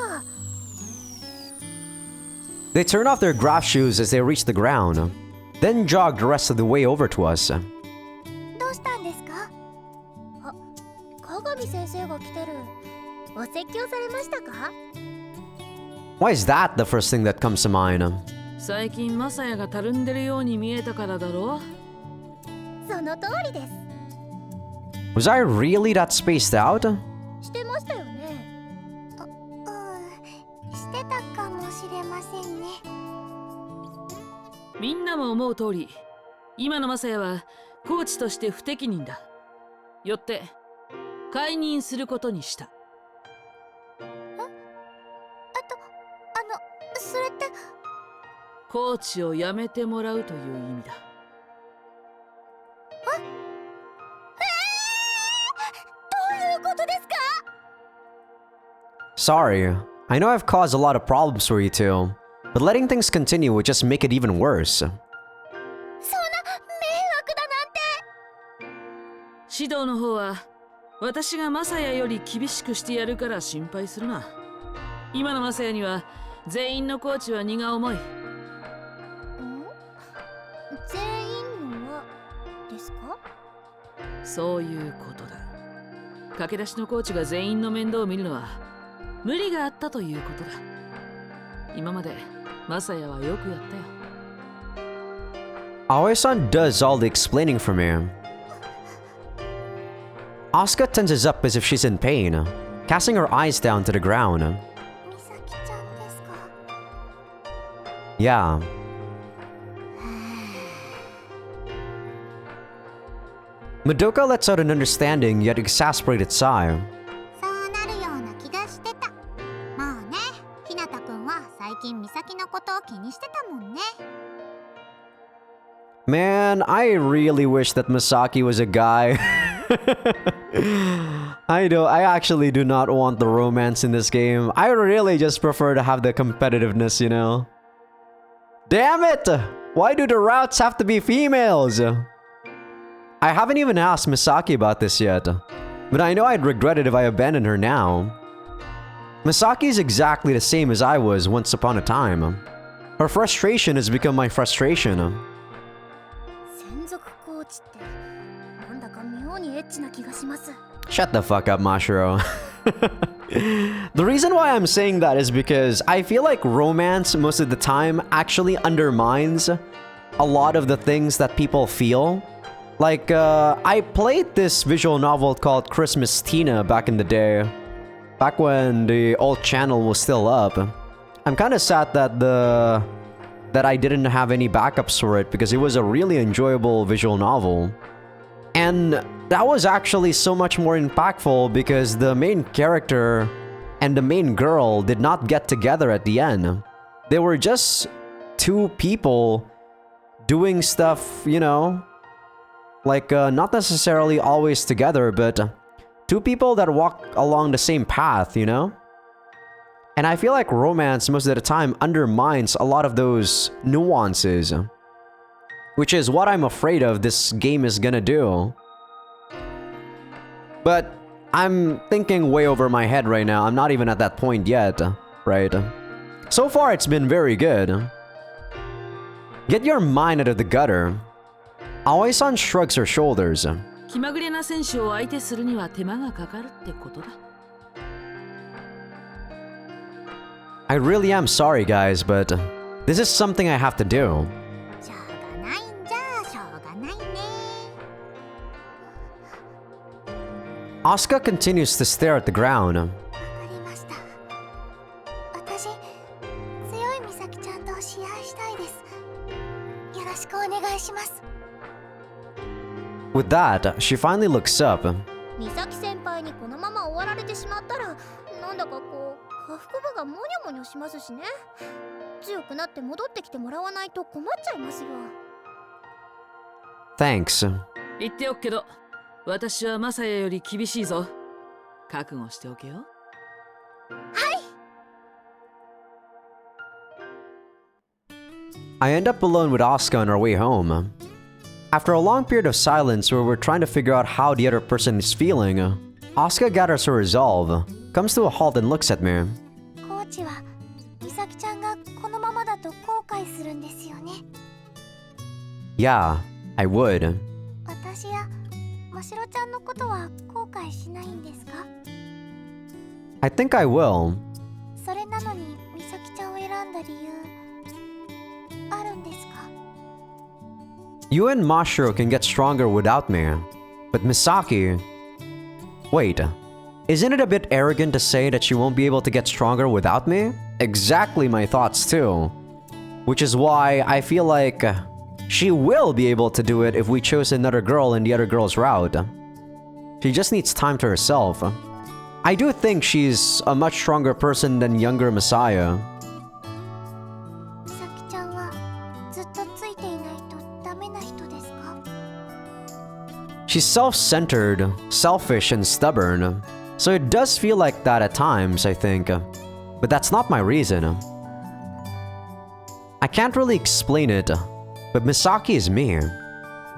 They turn off their grass shoes as they reach the ground, then jog the rest of the way over to us. どうしたんですか？あ、鏡先生が来てる。お説教されましたか？ Why is that the first thing that comes to mind? 最近マサヤがたるんでるように見えたからだろう。その通りです。 Was I really that spaced out? してましたよね。してたかもしれませんね。みんなも思う通り、今のマサヤはコーチとして不適任だ。よって解任することにした。それって。コーチを辞めてもらうという意味だ。どういうことですか？ Sorry, I know I've caused a lot of problems for you two, but letting things continue would just make it even worse. そんな迷惑だなんて。指導の方は私がマサヤより厳しくしてやるから心配するな。今のマサヤには全員のコーチは荷が重い。全員のはですか？そういうことだ。駆け出しのコーチが全員の面倒を見るのは無理があったということだ。今までマサヤはよくやったよ。 Aoi-san does all the explaining for me. Asuka tenses up as if she's in pain, casting her eyes down to the ground. 美咲ちゃんですか？ Yeah. Madoka lets out an understanding yet exasperated sigh. そうなるような気がしてた。まあね、ひなたくんは最近美咲のことを気にしてたもんね。 Man, I really wish that Misaki was a guy. I actually do not want the romance in this game. I really just prefer to have the competitiveness, you know? Damn it! Why do the routes have to be females? I haven't even asked Misaki about this yet, but I know I'd regret it if I abandoned her now. Misaki is exactly the same as I was once upon a time. Her frustration has become my frustration. 専属コーチってなんだか妙にエッチな気がします。 Shut the fuck up, Mashiro. The reason why I'm saying that is because I feel like romance most of the time actually undermines a lot of the things that people feel. Like, I played this visual novel called Christmas Tina back in the day. Back when the old channel was still up. I'm kind of sad that I didn't have any backups for it because it was a really enjoyable visual novel. And that was actually so much more impactful because the main character and the main girl did not get together at the end. They were just two people doing stuff, you know, like not necessarily always together, but two people that walk along the same path, you know? And I feel like romance most of the time undermines a lot of those nuances, which is what I'm afraid of this game is gonna do. But I'm thinking way over my head right now. I'm not even at that point yet, right? So far, it's been very good. Get your mind out of the gutter. Aoi-san shrugs her shoulders. 気まぐれな選手を相手するには手間がかかるってことだ。I really am sorry, guys, but this is something I have to do. しょうがないんじゃしょうがないね。 Asuka continues to stare at the ground. わかりました。私、強い美咲ちゃんと試合したいです。よろしくお願いします。 With that, she finally looks up. 美咲先輩にこのまま終わられてしまったら、なんだかこう、下腹部がモニョモニョしますしね。強くなって戻ってきてもらわないと困っちゃいますよ。Thanks. 言っておくけど、私はマサヤより厳しいぞ。覚悟しておけよ。I end up alone with Asuka on our way home. After a long period of silence where we're trying to figure out how the other person is feeling, Asuka gathers her resolve, comes to a halt and looks at me. コーチは美咲ちゃんがこのままだと後悔するんですよね。 Yeah, I would. 私やましろちゃんのことは後悔しないんですか？ I think I will. それなのに美咲ちゃんを選んだ理由あるんですか？ You and Mashiro can get stronger without me. But Misaki... Wait, isn't it a bit arrogant to say that she won't be able to get stronger without me? Exactly my thoughts too. Which is why I feel like she will be able to do it if we chose another girl in the other girl's route. She just needs time to herself. I do think she's a much stronger person than younger Messiah. 美咲ちゃんはずっとついていないとダメな人ですか？ She's self-centered, selfish, and stubborn. So it does feel like that at times, I think. But that's not my reason. I can't really explain it, but Misaki is me.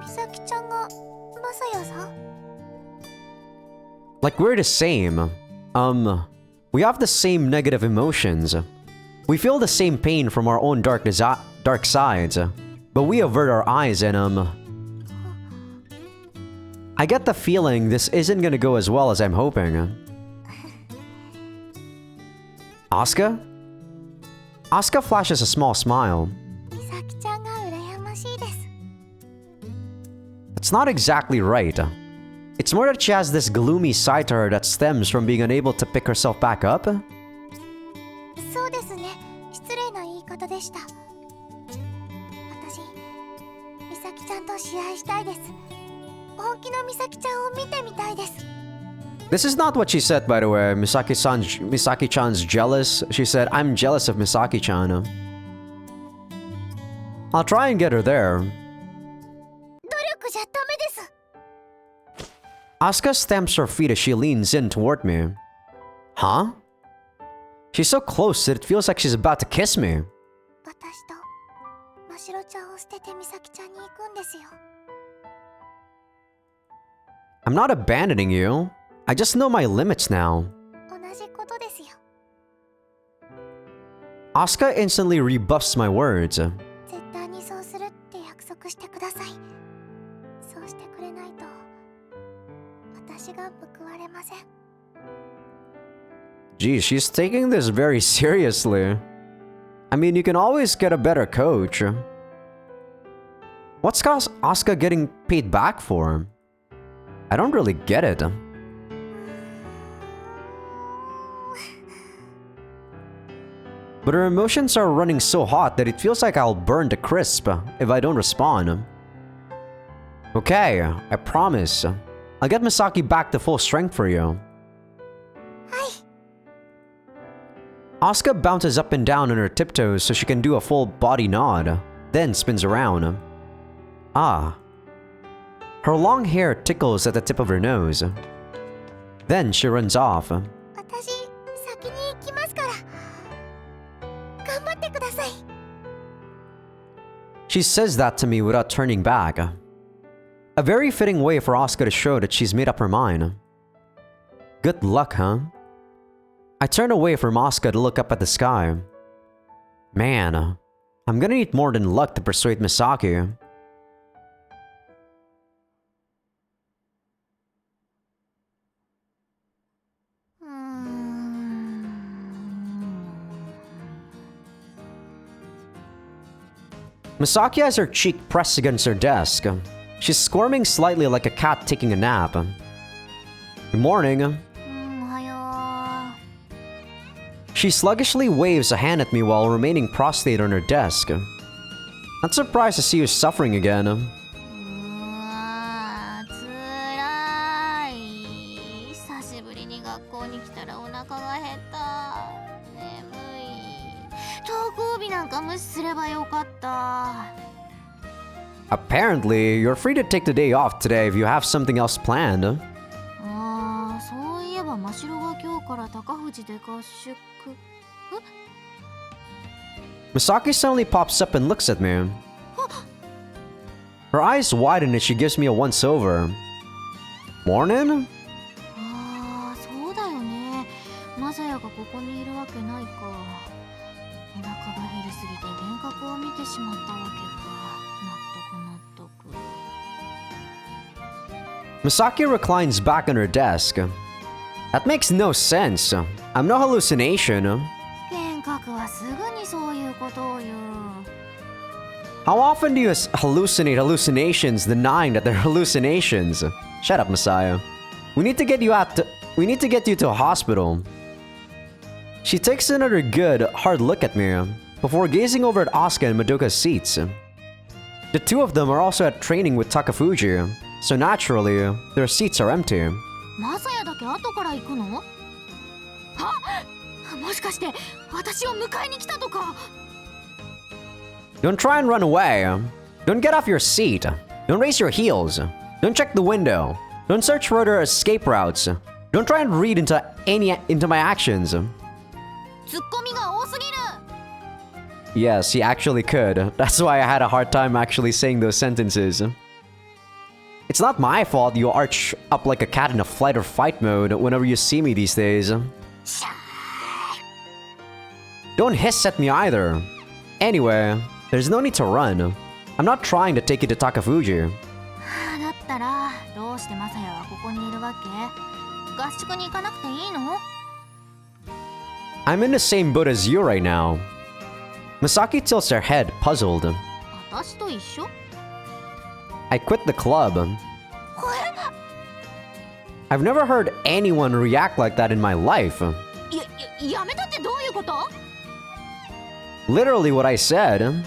美咲ちゃんがマサヤさん？ Like we're the same. We have the same negative emotions. We feel the same pain from our own dark sides. But we avert our eyes and I get the feeling this isn't gonna go as well as I'm hoping. Asuka? Asuka flashes a small smile. 美咲ちゃんが羨ましいです。 It's not exactly right. It's more that she has this gloomy side to her that stems from being unable to pick herself back up. そうですね。失礼な言い方でした。私、美咲ちゃんと試合したいです。本気の美咲ちゃんを見てみたいです。 This is not what she said, by the way. Misaki-chan's jealous. She said, I'm jealous of Misaki-chan. I'll try and get her there. 努力じゃダメです。Asuka stamps her feet as she leans in toward me. Huh? She's so close that it feels like she's about to kiss me. 私とましろちゃんを捨てて美咲ちゃんに行くんですよ。 I'm not abandoning you. I just know my limits now. 同じことですよ。 Asuka instantly rebuffs my words. 絶対にそうするって約束してください。そうしてくれないと私が報われません。 Geez, she's taking this very seriously. I mean, you can always get a better coach. What's Asuka getting paid back for? I don't really get it. But her emotions are running so hot that it feels like I'll burn to crisp if I don't respond. Okay, I promise. I'll get Misaki back to full strength for you. Asuka bounces up and down on her tiptoes so she can do a full body nod, then spins around. Ah. Her long hair tickles at the tip of her nose. Then she runs off. 私先に行きますから頑張ってください。 She says that to me without turning back. A very fitting way for Asuka to show that she's made up her mind. Good luck, huh? I turn away from Asuka to look up at the sky. Man, I'm gonna need more than luck to persuade Misaki. Misaki has her cheek pressed against her desk. She's squirming slightly like a cat taking a nap. Good morning. おはよ She sluggishly waves a hand at me while remaining prostrate on her desk. Not surprised to see you suffering again. う。つらい。久しぶりに学校に来たらお腹が減った。眠い。登校日なんか無視すればよかった。 Apparently, you're free to take the day off today if you have something else planned. ああ、そういえば真城が今日から高藤で合宿。 Misaki suddenly pops up and looks at me. Her eyes widen as she gives me a once-over. Morning? ああ、そうだよね。マザヤがここにいるわけないか。お腹が減りすぎて幻覚を見てしまったわけか。納得。 Misaki reclines back on her desk. That makes no sense. I'm no hallucination. 幻覚はすぐにそういうことを言う。 How often do you hallucinate hallucinations denying that they're hallucinations? Shut up, Messiah. We need to get you to a hospital. She takes another good, hard look at me before gazing over at Asuka and Madoka's seats. The two of them are also at training with Takafuji, so naturally, their seats are empty. マサヤだけ後から行くの？あ、もしかして私を迎えに来たとか？ Don't try and run away. Don't get off your seat. Don't raise your heels. Don't check the window. Don't search for other escape routes. Don't try and read into my actions. ツッコミが多すぎる。 Yes, he actually could. That's why I had a hard time actually saying those sentences. It's not my fault you arch up like a cat in a flight or fight mode whenever you see me these days. Don't hiss at me either. Anyway, there's no need to run. I'm not trying to take you to Takafuji. だったらどうしてマサヤはここにいるわけ？合宿に行かなくていいの？ I'm in the same boat as you right now. Misaki tilts her head, puzzled. 私と一緒？ I quit the club. I've never heard anyone react like that in my life. やめたってどういうこと？ Literally what I said.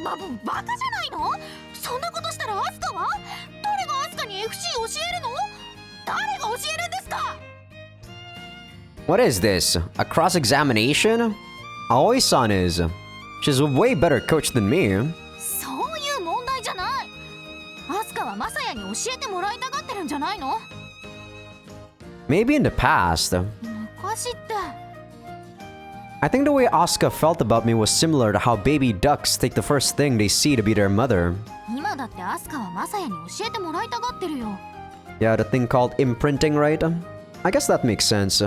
バカじゃないの？そんなことしたらアスカは？誰がアスカに FC 教えるの？誰が教えるんですか？ What is this? A cross-examination? Aoi-san is. She's a way better coach than me. そういう問題じゃない。アスカはマサヤに教えてもらいたがってるんじゃないの？ Maybe in the past. 昔って I think the way Asuka felt about me was similar to how baby ducks take the first thing they see to be their mother. 今だってアスカはマサヤに教えてもらいたがってるよ Yeah, the thing called imprinting, right? I guess that makes sense.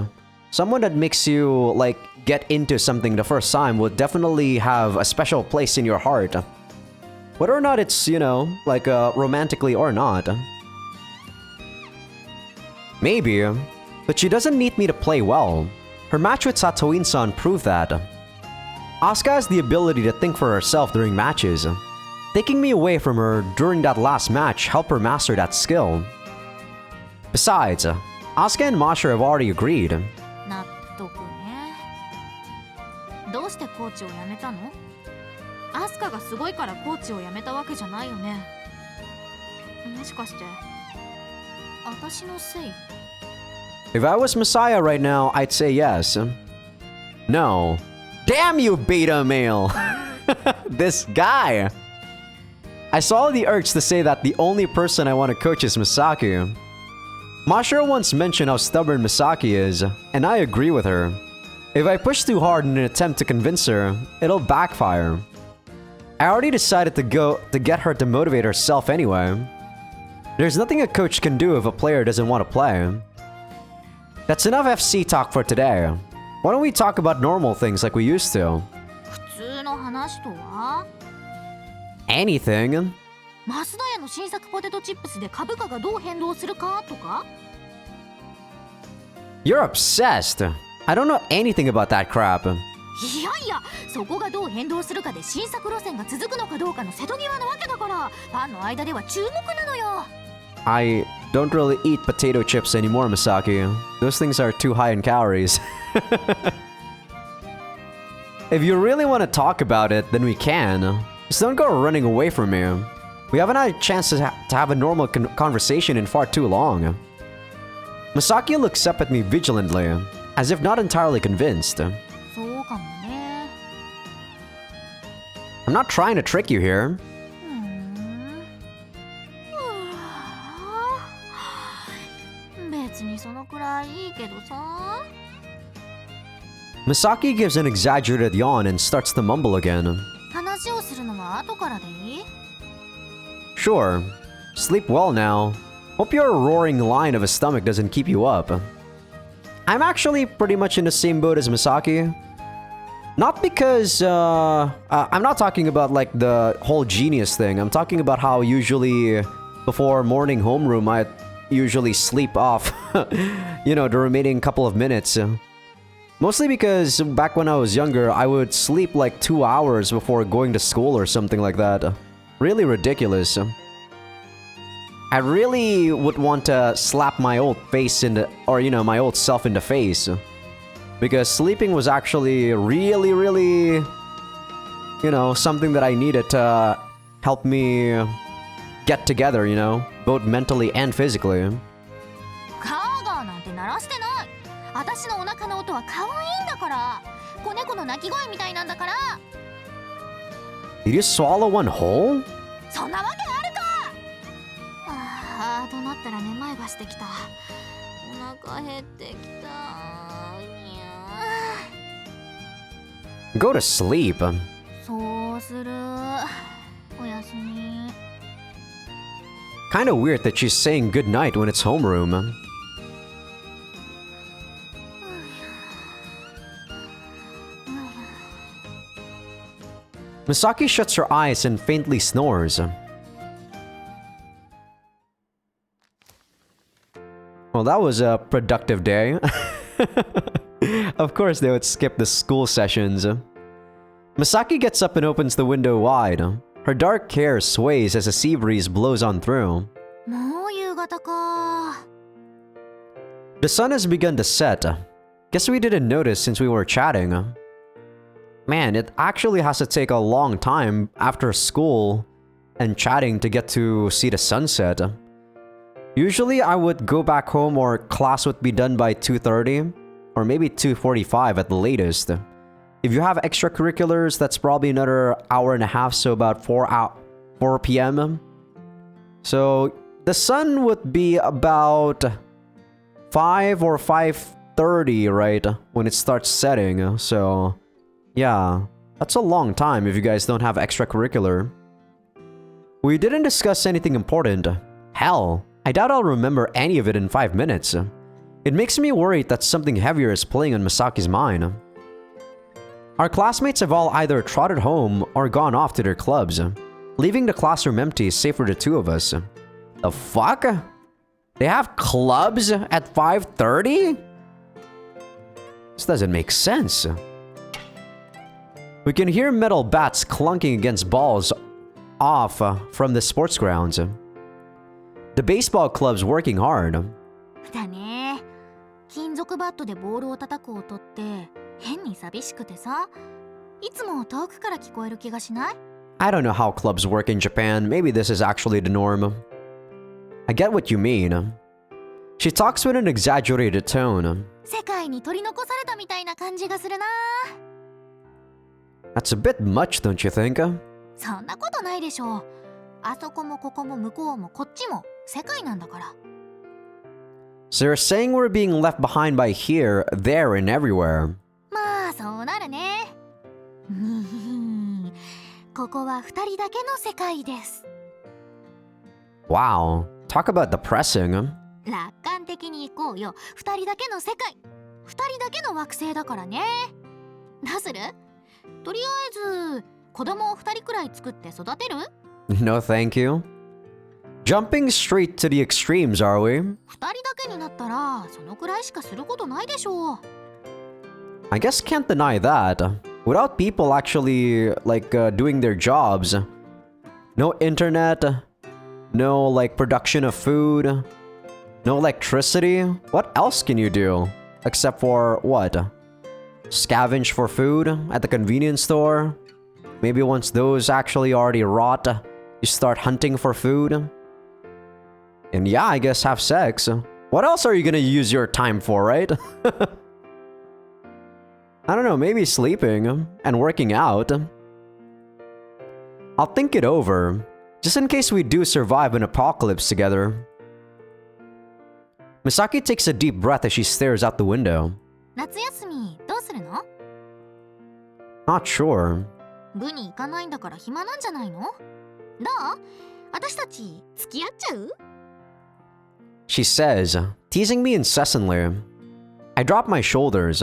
Someone that makes you, like, get into something the first time would definitely have a special place in your heart. Whether or not it's, you know, like, romantically or not. Maybe, but she doesn't need me to play well. Her match with Satoin-san proved that. Asuka has the ability to think for herself during matches. Taking me away from her during that last match helped her master that skill. Besides, Asuka and Masha have already agreed. 納得ねどうしてコーチを辞めたのアスカがすごいからコーチを辞めたわけじゃないよねもしかして私のせい If I was Messiah right now, I'd say yes. No. Damn you, beta male! This guy! I saw the urge to say that the only person I want to coach is Misaki. Masha once mentioned how stubborn Misaki is, and I agree with her. If I push too hard in an attempt to convince her, it'll backfire. I already decided to get her to motivate herself anyway. There's nothing a coach can do if a player doesn't want to play. That's enough FC talk for today. Why don't we talk about normal things like we used to? 普通の話とは Anything? マスダヤの新作ポテトチップスで株価がどう変動するかとか You're obsessed. I don't know anything about that crap. いやいやそこがどう変動するかで新作路線が続くのかどうかの瀬戸際なわけだからファンの間では注目なのよ I don't really eat potato chips anymore, Misaki. Those things are too high in calories. If you really want to talk about it, then we can. Just don't go running away from me. We haven't had a chance to have a normal conversation in far too long. Misaki looks up at me vigilantly, as if not entirely convinced. そうかもね I'm not trying to trick you here. 別にそのくらいいいけどさ Misaki gives an exaggerated yawn and starts to mumble again. 話をするのは後からでいい Sure. Sleep well now. Hope your roaring line of a stomach doesn't keep you up. I'm actually pretty much in the same boat as Misaki. Not because, I'm not talking about like the whole genius thing. I'm talking about how usually before morning homeroom, I usually sleep off, you know, the remaining couple of minutes. Mostly because back when I was younger, I would sleep like 2 hours before going to school or something like that. Really ridiculous. I really would want to slap my old face in the, or you know, my old self in the face. Because sleeping was actually really, you know, something that I needed to help me get together, you know, both mentally and physically. ガーガーなんて鳴らしてない私のお腹の音は可愛いんだから子猫の鳴き声みたいなんだから Did you swallow one whole? そんなわけあるかああとなったらめまいがしてきたお腹減ってきた Go to sleep. そうするおやすみ Kinda weird that she's saying goodnight when it's homeroom. Misaki shuts her eyes and faintly snores. Well, that was a productive day. Of course, they would skip the school sessions. Misaki gets up and opens the window wide. Her dark hair sways as a sea breeze blows on through. もう夕方か The sun has begun to set. Guess we didn't notice since we were chatting. Man, it actually has to take a long time after school and chatting to get to see the sunset. Usually I would go back home or class would be done by 2:30 or maybe 2:45 at the latest. If you have extracurriculars, that's probably another hour and a half, so about 4 p.m. So the sun would be about 5 or 5:30, right? When it starts setting. So, yeah. That's a long time if you guys don't have extracurricular. We didn't discuss anything important. Hell, I doubt I'll remember any of it in 5 minutes. It makes me worried that something heavier is playing on Misaki's mind. Our classmates have all either trotted home or gone off to their clubs, leaving the classroom empty save for the two of us. The fuck? They have clubs at 5:30? This doesn't make sense. We can hear metal bats clunking against balls off from the sports grounds. The baseball club's working hard. だね。金属バットでボールを叩く音って変に寂しくてさ、いつも遠くから聞こえる気がしない？ I don't know how clubs work in Japan. Maybe this is actually the norm. I get what you mean. She talks with an exaggerated tone. 世界に取り残されたみたいな感じがするな。That's a bit much, don't you think? そんなことないでしょう。あそこもここも向こうもこっちも世界なんだから。So you're saying we're being left behind by here, there, and everywhere. まあそうなるね。ここは二人だけの世界です。Wow, talk about depressing. 楽観的に行こうよ。二人だけの世界。二人だけの惑星だからね。どうする？とりあえず子供を二人くらい作って育てる？ No thank you. Jumping straight to the extremes, are we? 二人だけになったらそのくらいしかすることないでしょう。I guess can't deny that. Without people actually, doing their jobs. No internet. No, production of food. No electricity. What else can you do? Except for, what? Scavenge for food at the convenience store? Maybe once those actually already rot, you start hunting for food? And yeah, I guess have sex. What else are you gonna use your time for, right? I don't know, maybe sleeping and working out. I'll think it over, just in case we do survive an apocalypse together. Misaki takes a deep breath as she stares out the window. 夏休みどうするの？ Not sure. 部に行かないんだから暇なんじゃないの？どう？私たち付き合っちゃう？ She says, teasing me incessantly. I drop my shoulders.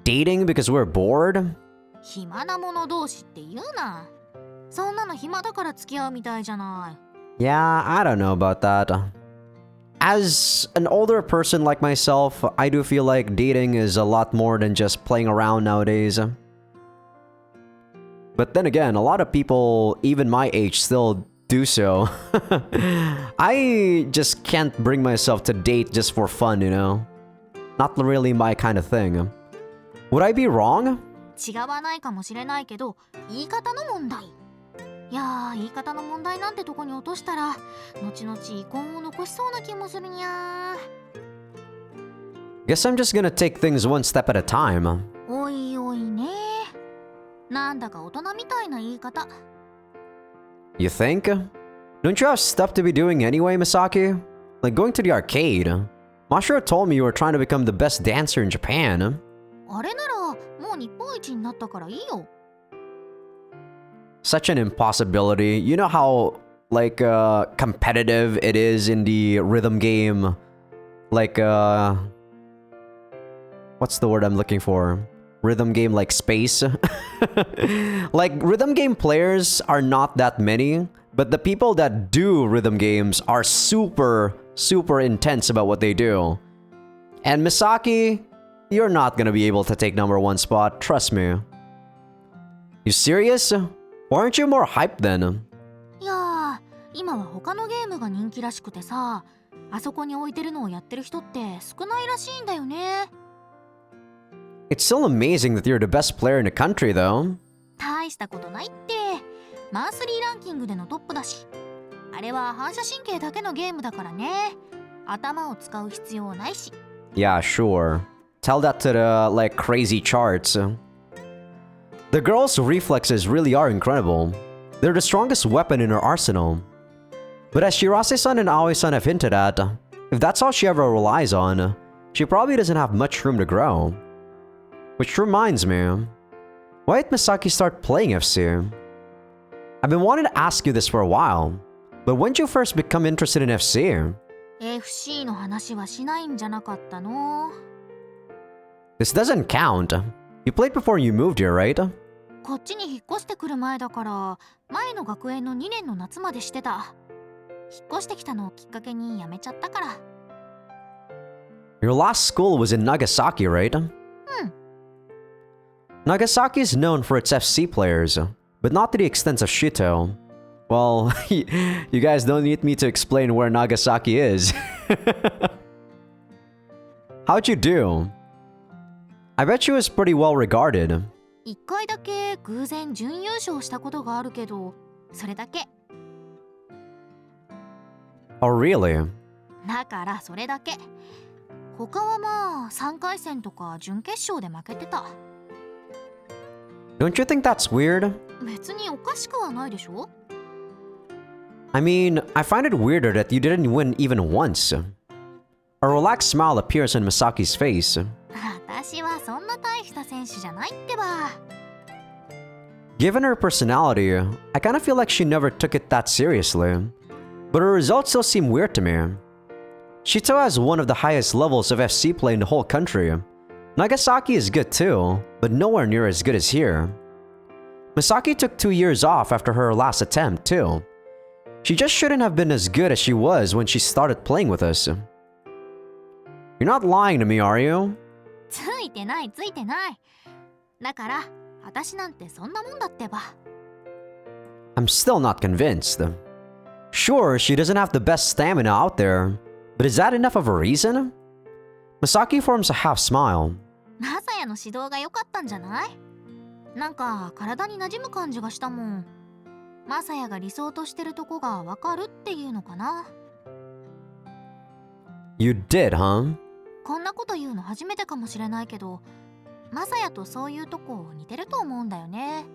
Dating because we're bored? 暇な者同士って言うな。そんなの暇だから付き合うみたいじゃない。Yeah, I don't know about that. As an older person like myself, I do feel like dating is a lot more than just playing around nowadays. But then again, a lot of people, even my age, still do so. I just can't bring myself to date just for fun, you know? Not really my kind of thing. Would I be wrong? 違わないかもしれないけど、言い方の問題。いやー、言い方の問題なんてとこに落としたら、後々遺恨を残しそうな気もするにゃー。Guess I'm just gonna take things one step at a time. おいおいね。なんだか大人みたいな言い方。You think? Don't you have stuff to be doing anyway, Misaki? Like going to the arcade. Mashiro told me you were trying to become the best dancer in Japan. あれならもう日本一になったからいいよ。Such an impossibility. You know how, competitive it is in the rhythm game? What's the word I'm looking for? Rhythm game like space? Rhythm game players are not that many, but the people that do rhythm games are super, super intense about what they do. And Misaki, you're not gonna be able to take #1 spot, trust me. You serious? Why aren't you more hyped then? いやー、今は他のゲームが人気らしくてさ、あそこに置いてるのをやってる人って少ないらしいんだよね。It's still amazing that you're the best player in the country, though. 大したことないって。マンスリーランキングでのトップだし。あれは反射神経だけのゲームだからね。頭を使う必要ないし。Yeah, sure. Tell that to the, crazy charts. The girl's reflexes really are incredible. They're the strongest weapon in her arsenal. But as Shirase-san and Aoi-san have hinted at, If that's all she ever relies on, she probably doesn't have much room to grow. Which reminds me, why did Misaki start playing FC? I've been wanting to ask you this for a while, but when did you first become interested in FC? FC の話はしないんじゃなかったの？ This doesn't count. You played before you moved here, right? こっちに引っ越してくる前だから、前の学園の2年の夏までしてた。引っ越してきたのをきっかけに辞めちゃったから。Your last school was in Nagasaki, right? Nagasaki is known for its FC players, but not to the extent of Shito. Well, you guys don't need me to explain where Nagasaki is. How'd you do? I bet she was pretty well regarded. 1回だけ偶然準優勝したことがあるけど、それだけ。Oh, really? だからそれだけ。他はまあ3回戦とか準決勝で負けてた。Don't you think that's weird? 別におかしくはないでしょ？ I mean, I find it weirder that you didn't win even once. A relaxed smile appears on Misaki's face. 私はそんな大した選手じゃないってば。Given her personality, I kind of feel like she never took it that seriously. But her results still seem weird to me. Shito has one of the highest levels of FC play in the whole country. Nagasaki is good too, but nowhere near as good as here. Misaki took 2 years off after her last attempt too. She just shouldn't have been as good as she was when she started playing with us. You're not lying to me, are you? ついてないついてない。だから私なんてそんなもんだってば。I'm still not convinced. Sure, she doesn't have the best stamina out there, but is that enough of a reason? Misaki forms a half smile. マサヤの指導が良かったんじゃない？なんか体に馴染む感じがしたもん。マサヤが理想としてるとこがわかるっていうのかな。You did, huh? こんなこと言うの初めてかもしれないけど、マサヤとそういうとこ似てると思うんだよね。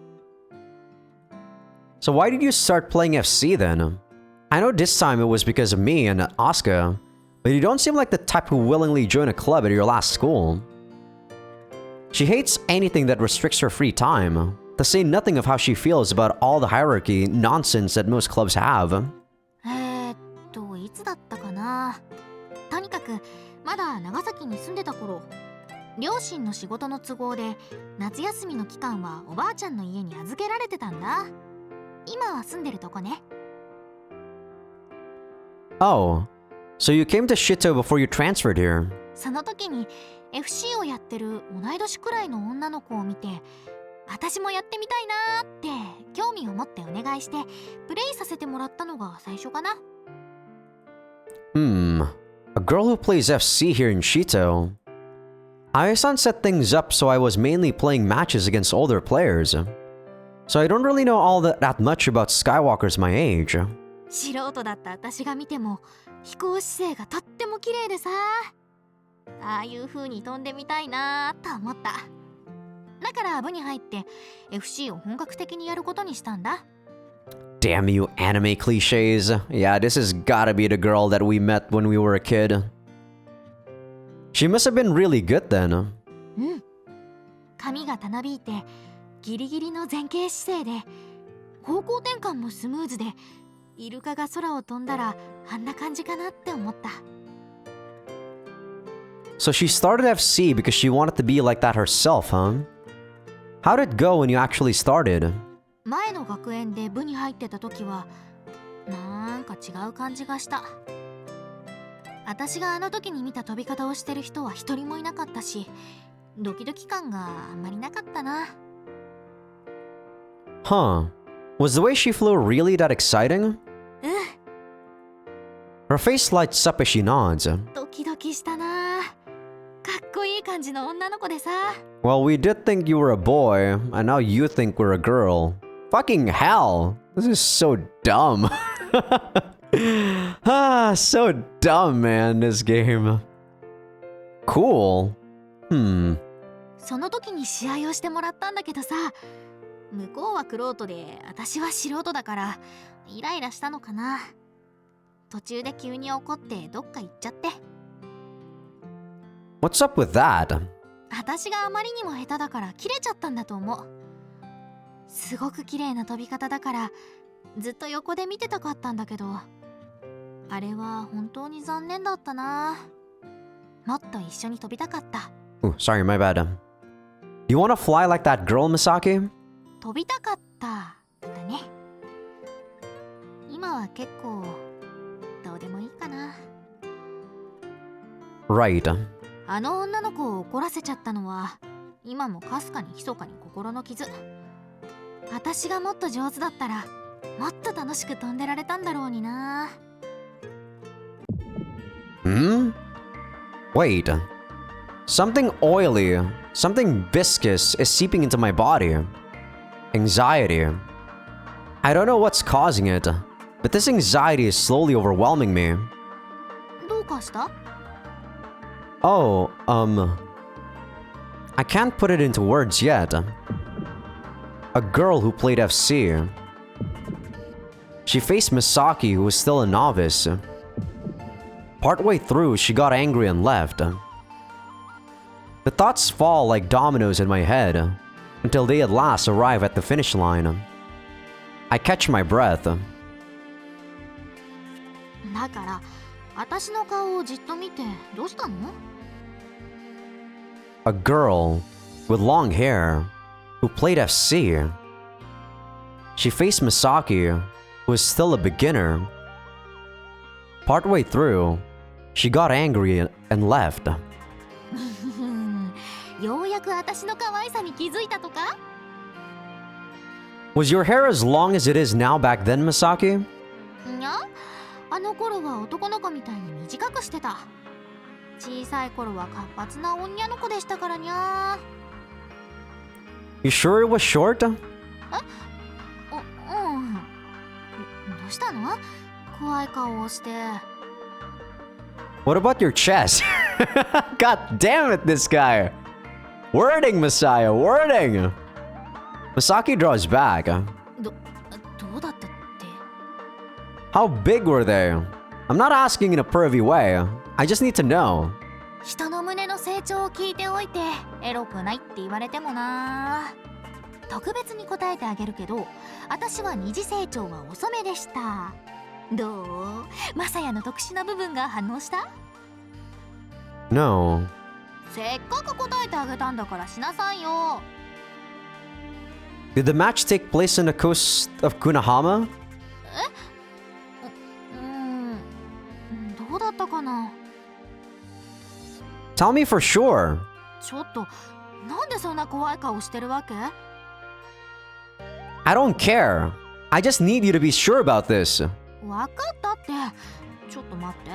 So why did you start playing FC then? I know this time it was because of me and Asuka, but you don't seem like the type who willingly joined a club at your last school. She hates anything that restricts her free time, to say nothing of how she feels about all the hierarchy nonsense that most clubs have. いつだったかな。とにかくまだ長崎に住んでた頃、両親の仕事の都合で夏休みの期間はおばあちゃんの家に預けられてたんだ。今は住んでるとこね。Oh, so you came to Shito before you transferred here. その時に FC をやってる同い年くらいの女の子を見て、私もやってみたいなーって興味を持ってお願いしてプレイさせてもらったのが最初かな。A girl who plays FC here in Shito. Ayo-san set things up so I was mainly playing matches against older players. So I don't really know all that much about Skywalkers my age. 素人だった私が見ても飛行姿勢がとっても綺麗でさ、ああいう風に飛んでみたいなと思った。だから部に入って FC を本格的にやることにしたんだ。Damn you anime cliches. Yeah, this has gotta be the girl that we met when we were a kid. She must have been really good then. 髪がたなびいてギリギリの前傾姿勢で方向転換もスムーズで、イルカが空を飛んだらあんな感じかなって思った。So she started FC because she wanted to be like that herself, huh? How did it go when you actually started? 前の学園で部に入ってた時はなんか違う感じがした。私があの時に見た飛び方をしてる人は一人もいなかったし、ドキドキ感があんまりなかったな。Huh. Was the way she flew really that exciting? Her face lights up as she nods. ドキドキしたな。かっこいい感じの女の子でさ。Well, we did think you were a boy, and now you think we're a girl. Fucking hell! This is so dumb. So dumb, man, this game. Cool. その時に試合をしてもらったんだけどさ、向こうは玄人で私は素人だからイライラしたのかな。途中で急に怒ってどっか行っちゃって。 What's up with that? 私があまりにも下手だから切れちゃったんだと思う。すごく綺麗な飛び方だからずっと横で見てたかったんだけど、あれは本当に残念だったな。もっと一緒に飛びたかった。 Ooh, sorry, my bad. You wanna fly like that girl, Misaki? 飛びたかっただね。今は結構どうでもいいかな。 Right. あの女の子を怒らせちゃったのは今もかすかに密かに心の傷。私がもっと上手だったらもっと楽しく飛んでられたんだろうにな。 Wait. Something oily, something viscous is seeping into my body. Anxiety. I don't know what's causing it, but this anxiety is slowly overwhelming me. どうかした？ Oh, I can't put it into words yet. A girl who played FC. She faced Misaki, who was still a novice. Partway through, she got angry and left. The thoughts fall like dominoes in my head, until they at last arrive at the finish line. I catch my breath. だから私の顔をじっと見てどうしたの？ A girl with long hair who played FC. She faced Misaki, who was still a beginner. Partway through, she got angry and left. ようやく私の可愛さに気づいたとか？ Was your hair as long as it is now back then, Misaki? いや、あの頃は男の子みたいに短くしてた。小さい頃は活発な女の子でしたからにゃ。 You sure it was short? どうしたの？怖い顔をして。 What about your chest? God damn it, this guy! Wording, Messiah, wording! Misaki draws back. どうだったって？ How big were they? I'm not asking in a pervy way. I just need to know. 人の胸の成長を聞いておいてエロくないって言われてもな。特別に答えてあげるけど、私は二次成長は遅めでした。どう？マサヤの特殊な部分が反応した？ No. せっかく答えてあげたんだからしなさいよ。 Did the match take place on the coast of Kunahama? どうだったかな。 Tell me for sure. ちょっとなんでそんな怖い顔してるわけ？ I don't care. I just need you to be sure about this. わかったって。ちょっと待って。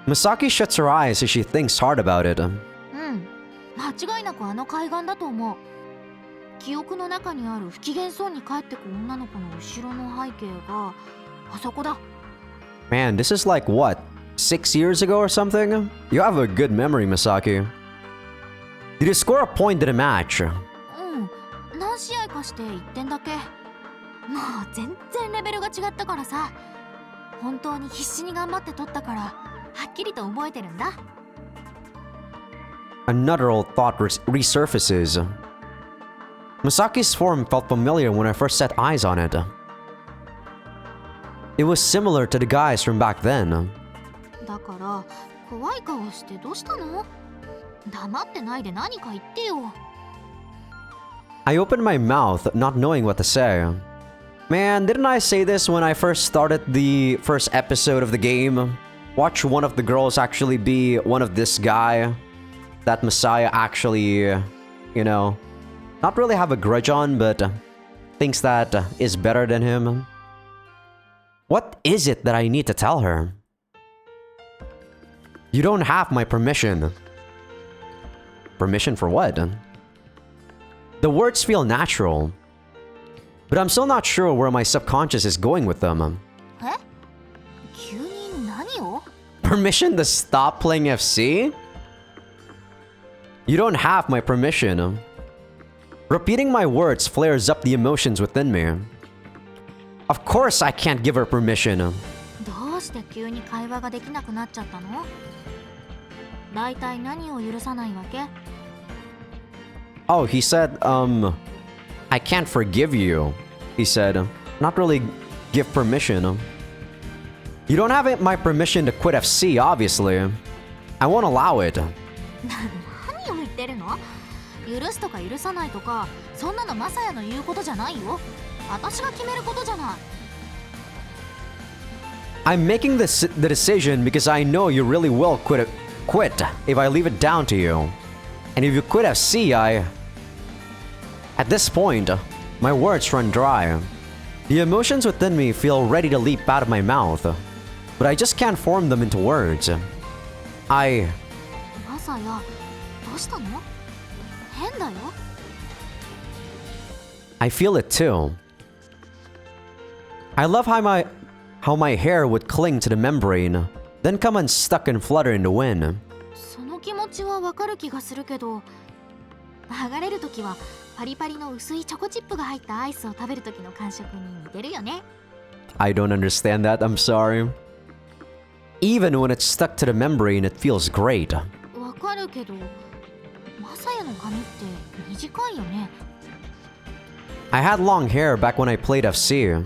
Misaki shuts her eyes as she thinks hard about it. 間違いなくあの海岸だと思う。記憶の中にある不機嫌そうに帰ってく女の子の後ろの背景があそこだ。 Man, this is like what? 6 years ago or something? You have a good memory, Misaki. Did you score a point in a match? 何試合かして1点だけ。もう全然レベルが違ったからさ。本当に必死に頑張って取ったからはっきりと覚えてるんだ。 Another old thought resurfaces. Misaki's form felt familiar when I first set eyes on it. It was similar to the guys from back then. だから怖い顔してどうしたの？黙ってないで何か言ってよ。 I opened my mouth, not knowing what to say. Man, didn't I say this when I first started the first episode of the game? Watch one of the girls actually be one of this guy that Messiah actually, you know, not really have a grudge on, but thinks that is better than him. What is it that I need to tell her? You don't have my permission. Permission for what? The words feel natural, but I'm still not sure where my subconscious is going with them. え？急に何を？ Permission to stop playing FC? You don't have my permission. Repeating my words flares up the emotions within me. Of course I can't give her permission. どうして急に会話ができなくなっちゃったの？だいたい何を許さないわけ？ Oh, he said, I can't forgive you. He said, not really give permission. You don't have my permission to quit FC, obviously. I won't allow it. 何を言ってるの？許すとか許さないとか、そんなのマサヤの言うことじゃないよ。私が決めることじゃない。I'm making the decision because I know you really will quit if I leave it down to you. And if you quit FC, At this point, my words run dry. The emotions within me feel ready to leap out of my mouth, but I just can't form them into words. マサヤ、どうしたの？変だよ。I feel it too. I love how my hair would cling to the membrane, then come unstuck and flutter in the wind. その気持ちはわかる気がするけど、剥がれるときはパリパリの薄いチョコチップが入ったアイスを食べるときの感触に似てるよね。I don't understand that, I'm sorry. Even when it's stuck to the membrane, it feels great. わかるけど、マサヤの髪って短いよね。I had long hair back when I played FC.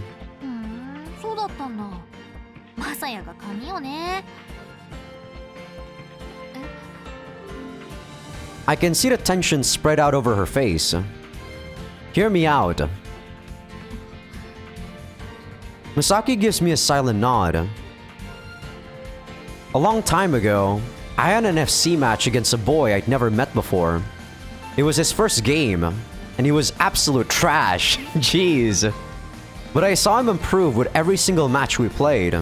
そうだったんだ。マサヤが髪よね。I can see the tension spread out over her face. Hear me out. Misaki gives me a silent nod. A long time ago, I had an FC match against a boy I'd never met before. It was his first game, and he was absolute trash. Jeez. But I saw him improve with every single match we played.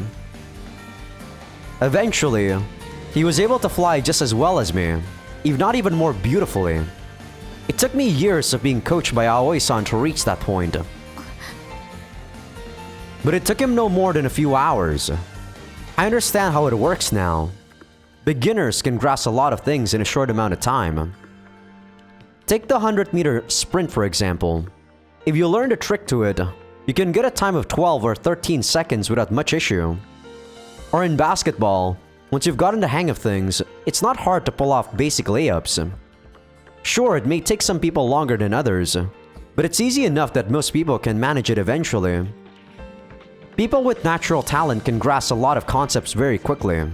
Eventually, he was able to fly just as well as me, if not even more beautifully. It took me years of being coached by Aoi-san to reach that point. But it took him no more than a few hours. I understand how it works now. Beginners can grasp a lot of things in a short amount of time. Take the 100-meter sprint for example. If you learn the trick to it, you can get a time of 12 or 13 seconds without much issue. Or in basketball, once you've gotten the hang of things, it's not hard to pull off basic layups. Sure, it may take some people longer than others, but it's easy enough that most people can manage it eventually. People with natural talent can grasp a lot of concepts very quickly,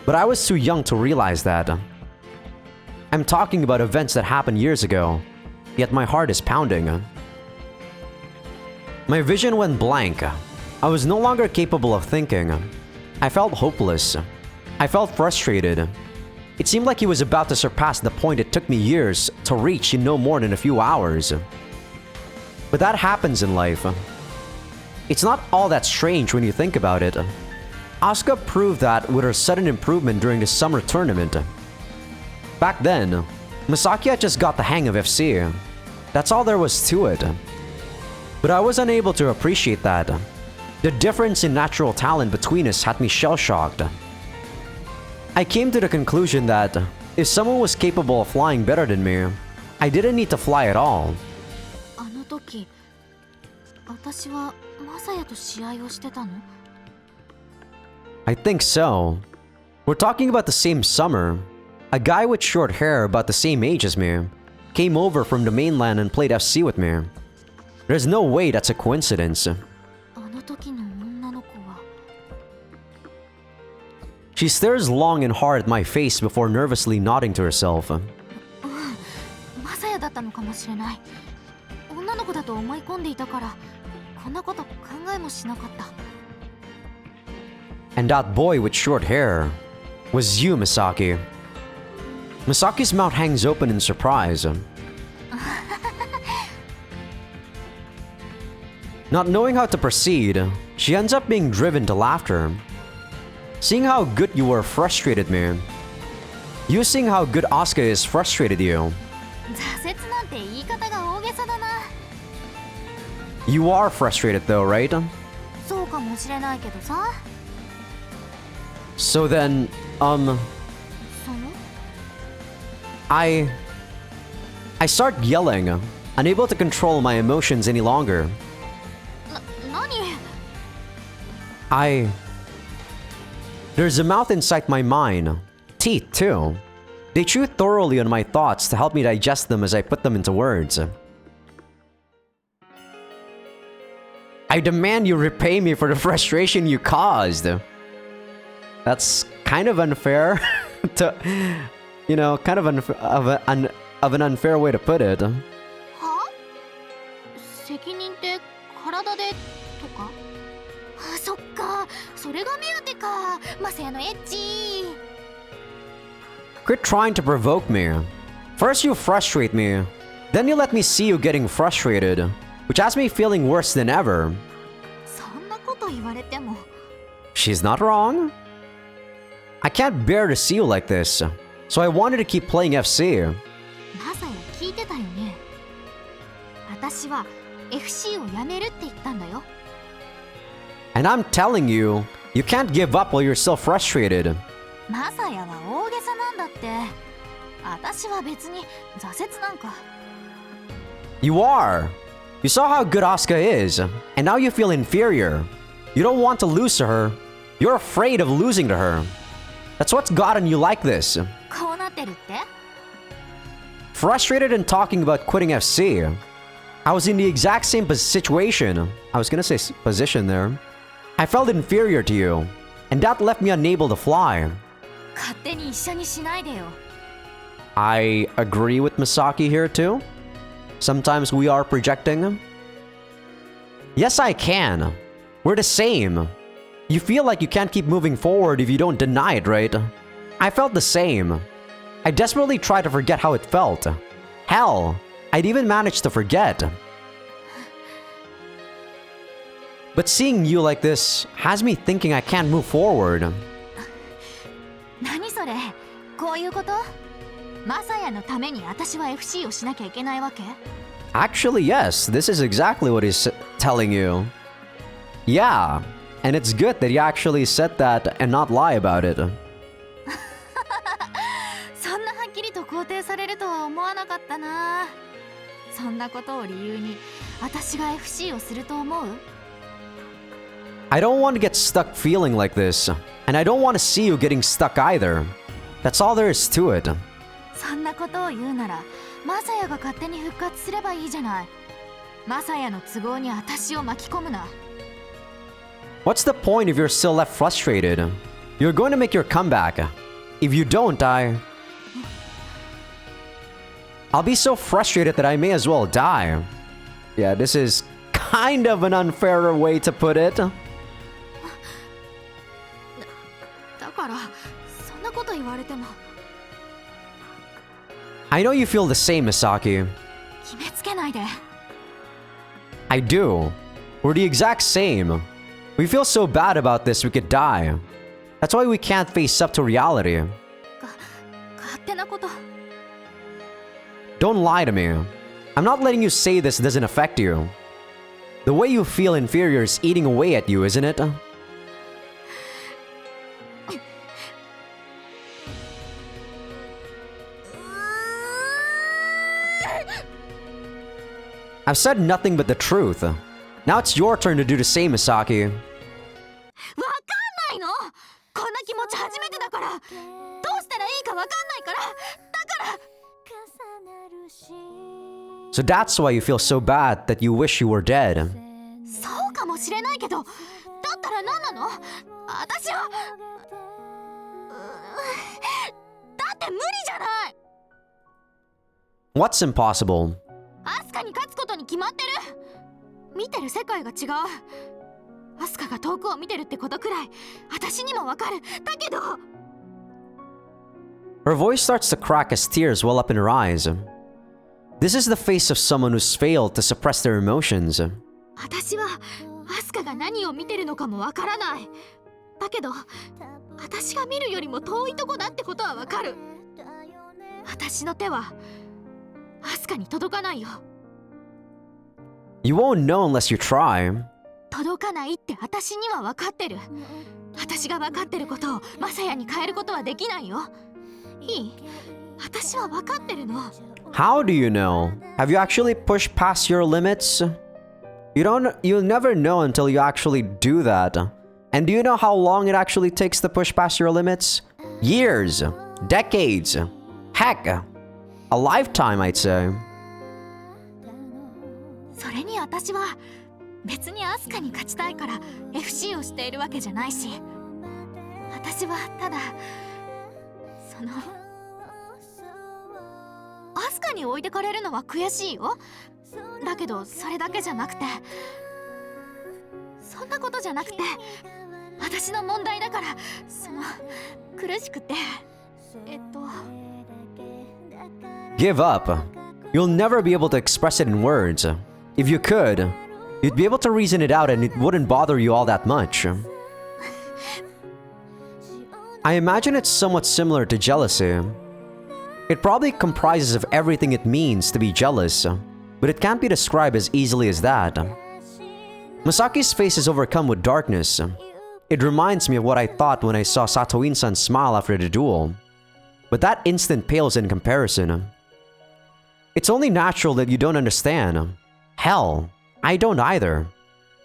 but I was too young to realize that. I'm talking about events that happened years ago, yet my heart is pounding. My vision went blank. I was no longer capable of thinking. I felt hopeless. I felt frustrated. It seemed like he was about to surpass the point it took me years to reach in no more than a few hours. But that happens in life. It's not all that strange when you think about it. Asuka proved that with her sudden improvement during the summer tournament. Back then, Misaki had just got the hang of FC. That's all there was to it. But I was unable to appreciate that. The difference in natural talent between us had me shell-shocked. I came to the conclusion that if someone was capable of flying better than me, I didn't need to fly at all. あの時、私はマサヤと試合をしてたの？ I think so. We're talking about the same summer. A guy with short hair about the same age as me came over from the mainland and played FC with me. There's no way that's a coincidence. あの時の女の子は。 She stares long and hard at my face before nervously nodding to herself. マサヤだったのかもしれない。女の子だと思い込んでいたから、こんなこと考えもしなかった。 And that boy with short hair was you, Misaki. Misaki's mouth hangs open in surprise. Not knowing how to proceed, she ends up being driven to laughter. Seeing how good you were frustrated me. You seeing how good Asuka is frustrated you. 挫折なんて言い方が大げさだな。 You are frustrated though, right? そうかもしれないけどさ。 So then, その I start yelling unable to control my emotions any longer. 何 There's a mouth inside my mind. Teeth, too. They chew thoroughly on my thoughts to help me digest them as I put them into words. I demand you repay me for the frustration you caused. That's kind of unfair. Kind of an unfair way to put it. は責任って体でとかあ、そっか、それが目当てか。マサヤのエッチ。 Quit trying to provoke me. First you frustrate me, then you let me see you getting frustrated, which has me feeling worse than ever. そんなこと言われても。 She's not wrong. I can't bear to see you like this, so I wanted to keep playing FC. マサヤ聞いてたよね。私は FC をやめるって言ったんだよ。 And I'm telling you, you can't give up while you're still frustrated. マサヤは大げさなんだって。私は別に挫折なんか。 You are. You saw how good Asuka is, and now you feel inferior. You don't want to lose to her. You're afraid of losing to her. That's what's gotten you like this. こうなってるって？ Frustrated and talking about quitting FC. I was in the exact same situation. I was gonna say position there. I felt inferior to you, and that left me unable to fly. 勝手に一緒にしないでよ。 I agree with Misaki here too. Sometimes we are projecting. Yes, I can. We're the same. You feel like you can't keep moving forward if you don't deny it, right? I felt the same. I desperately tried to forget how it felt. Hell, I'd even managed to forget. But seeing you like this has me thinking I can't move forward. 何それ？こういうこと？マサヤのために私は FC をしなきゃいけないわけ？ Actually, yes, this is exactly what he's telling you. Yeah, and it's good that he actually said that and not lie about it. そんなはっきりと肯定されるとは思わなかったな。そんなことを理由に私が FC をすると思う？ I don't want to get stuck feeling like this, and I don't want to see you getting stuck either. That's all there is to it. そんなことを言うならマサヤが勝手に復活すればいいじゃない。マサヤの都合に私を巻き込むな。 What's the point if you're still left frustrated? You're going to make your comeback. If you don't, I'll be so frustrated that I may as well die. Yeah, this is kind of an unfair way to put it. だからそんなこと言われても。 I know you feel the same, Misaki. 決めつけないで。 I do. We're the exact same. We feel so bad about this we could die. That's why we can't face up to reality. 勝手なこと。 Don't lie to me. I'm not letting you say this doesn't affect you. The way you feel inferior is eating away at you, isn't it? I've said nothing but the truth. Now it's your turn to do the same, Misaki. わかんないの？こんな気持ち初めてだから。どうしたらいいかわかんないから。だから。 So that's why you feel so bad that you wish you were dead. そうかもしれないけど、だったら何なの？私は。だって無理じゃない。 What's impossible? アスカに勝つことに決まってる。見てる世界が違う。アスカが遠くを見てるってことくらい私にもわかる。だけど。 Her voice starts to crack as tears well up in her eyes. This is the face of someone who's failed to suppress their emotions. 私はアスカが何を見てるのかもわからない。だけど私が見るよりも遠いとこだってことはわかる。私の手はアスカに届かないよ。 You won't know unless you try. 届かないって私には分かってる。私が分かってることをマサヤに変えることはできないよ。いい？私は分かってるの。How do you know? Have you actually pushed past your limits? You'll never know until you actually do that. And do you know how long it actually takes to push past your limits? Years, decades, heck, a lifetime, I'd say. それに私は別にアスカに勝ちたいから FC をしているわけじゃないし、私はただそのアスカに置いてかれるのは悔しいよ。だけどそれだけじゃなくて、そんなことじゃなくて私の問題だから、その苦しくてGive up. You'll never be able to express it in words. If you could, you'd be able to reason it out and it wouldn't bother you all that much. I imagine it's somewhat similar to jealousy. It probably comprises of everything it means to be jealous, but it can't be described as easily as that. Misaki's face is overcome with darkness. It reminds me of what I thought when I saw Satoin-san smile after the duel. But that instant pales in comparison. It's only natural that you don't understand. Hell, I don't either.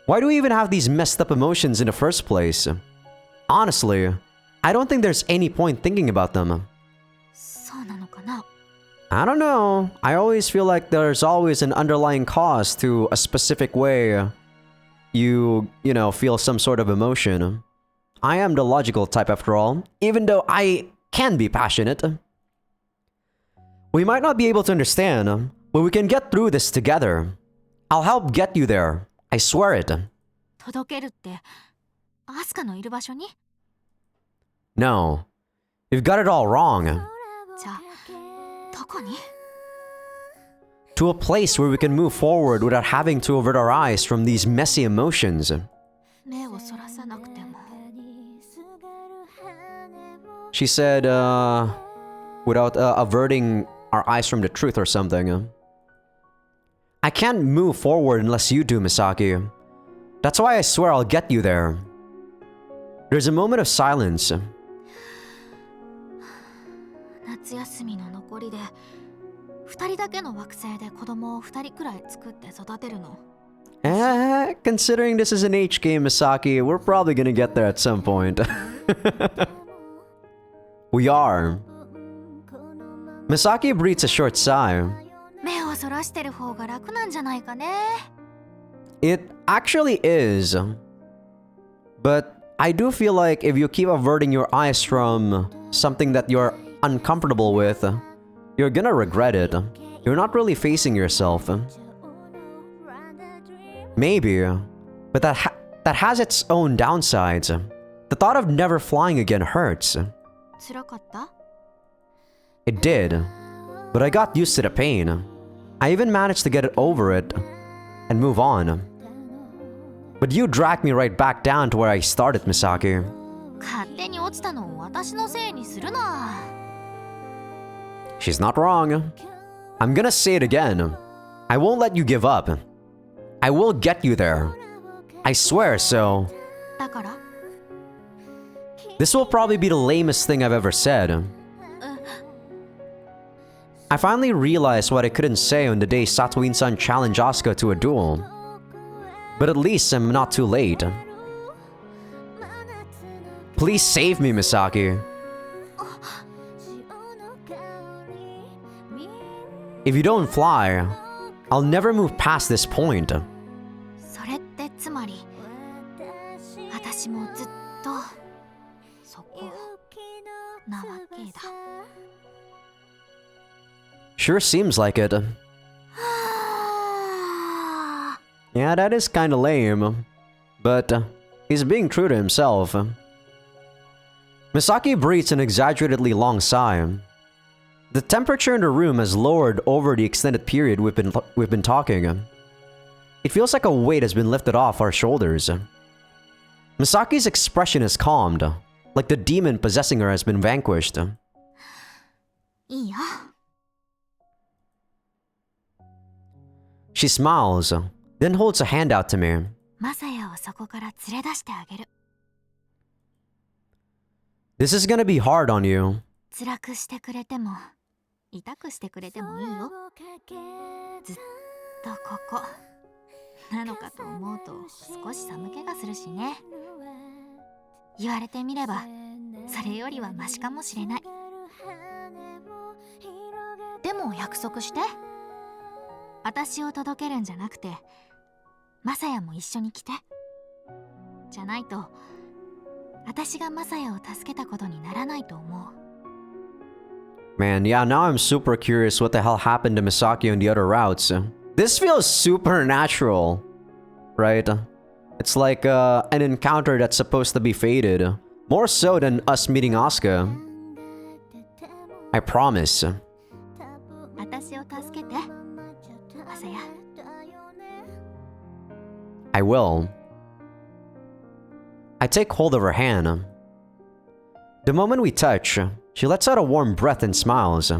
Why do we even have these messed up emotions in the first place? Honestly, I don't think there's any point thinking about them. そうなのかな。 I don't know. I always feel like there's always an underlying cause to a specific way you feel some sort of emotion. I am the logical type after all, even though I can be passionate. We might not be able to understand, but we can get through this together. I'll help get you there. I swear it. 届けるってアスカのいる場所に？ No. You've got it all wrong. じゃあどこに？ To a place where we can move forward without having to avert our eyes from these messy emotions. 目をそらさなくても。 She said, without averting our eyes from the truth or something. I can't move forward unless you do, Misaki. That's why I swear I'll get you there. There's a moment of silence. 夏休みの残りで2人だけの惑星で子供を2人くらい作って育てるの。 Considering this is an H game, Misaki, we're probably gonna get there at some point. We are. Misaki breathes a short sigh. 目をそらしてる方が楽なんじゃないかね。 It actually is. But I do feel like if you keep averting your eyes from something that you're uncomfortable with, you're gonna regret it. You're not really facing yourself. Maybe, but that has its own downsides. The thought of never flying again hurts. 辛かった？ It did, but I got used to the pain. I even managed to get it over it and move on. But you dragged me right back down to where I started, Misaki. 勝手に落ちたのを私のせいにするな。 She's not wrong. I'm gonna say it again. I won't let you give up. I will get you there. I swear so. だから？ This will probably be the lamest thing I've ever said. I finally realized what I couldn't say on the day Satoin-san challenged Asuka to a duel. But at least I'm not too late. Please save me, Misaki. If you don't fly, I'll never move past this point. それってつまり私もずっとそこなわけだ。 Sure seems like it. Yeah, that is kinda lame. But he's being true to himself. Misaki breathes an exaggeratedly long sigh. The temperature in the room has lowered over the extended period we've been talking. It feels like a weight has been lifted off our shoulders. Misaki's expression is calmed, like the demon possessing her has been vanquished. いいよ。 She smiles, then holds a hand out to me. マサヤをそこから連れ出してあげる。 This is gonna be hard on you. 辛くしてくれても痛くしてくれてもいいよ。ずっとここなのかと思うと少し寒気がするしね。言われてみればそれよりはマシかもしれない。でも約束して。私を届けるんじゃなくてマサヤも一緒に来て。じゃないと私がマサヤを助けたことにならないと思う。 Man, yeah, now I'm super curious what the hell happened to Misaki on the other routes. This feels supernatural, right? It's like an encounter that's supposed to be fated. More so than us meeting Asuka. I promise. 私を助けてマサヤ。 I will. I take hold of her hand. The moment we touch, she lets out a warm breath and smiles.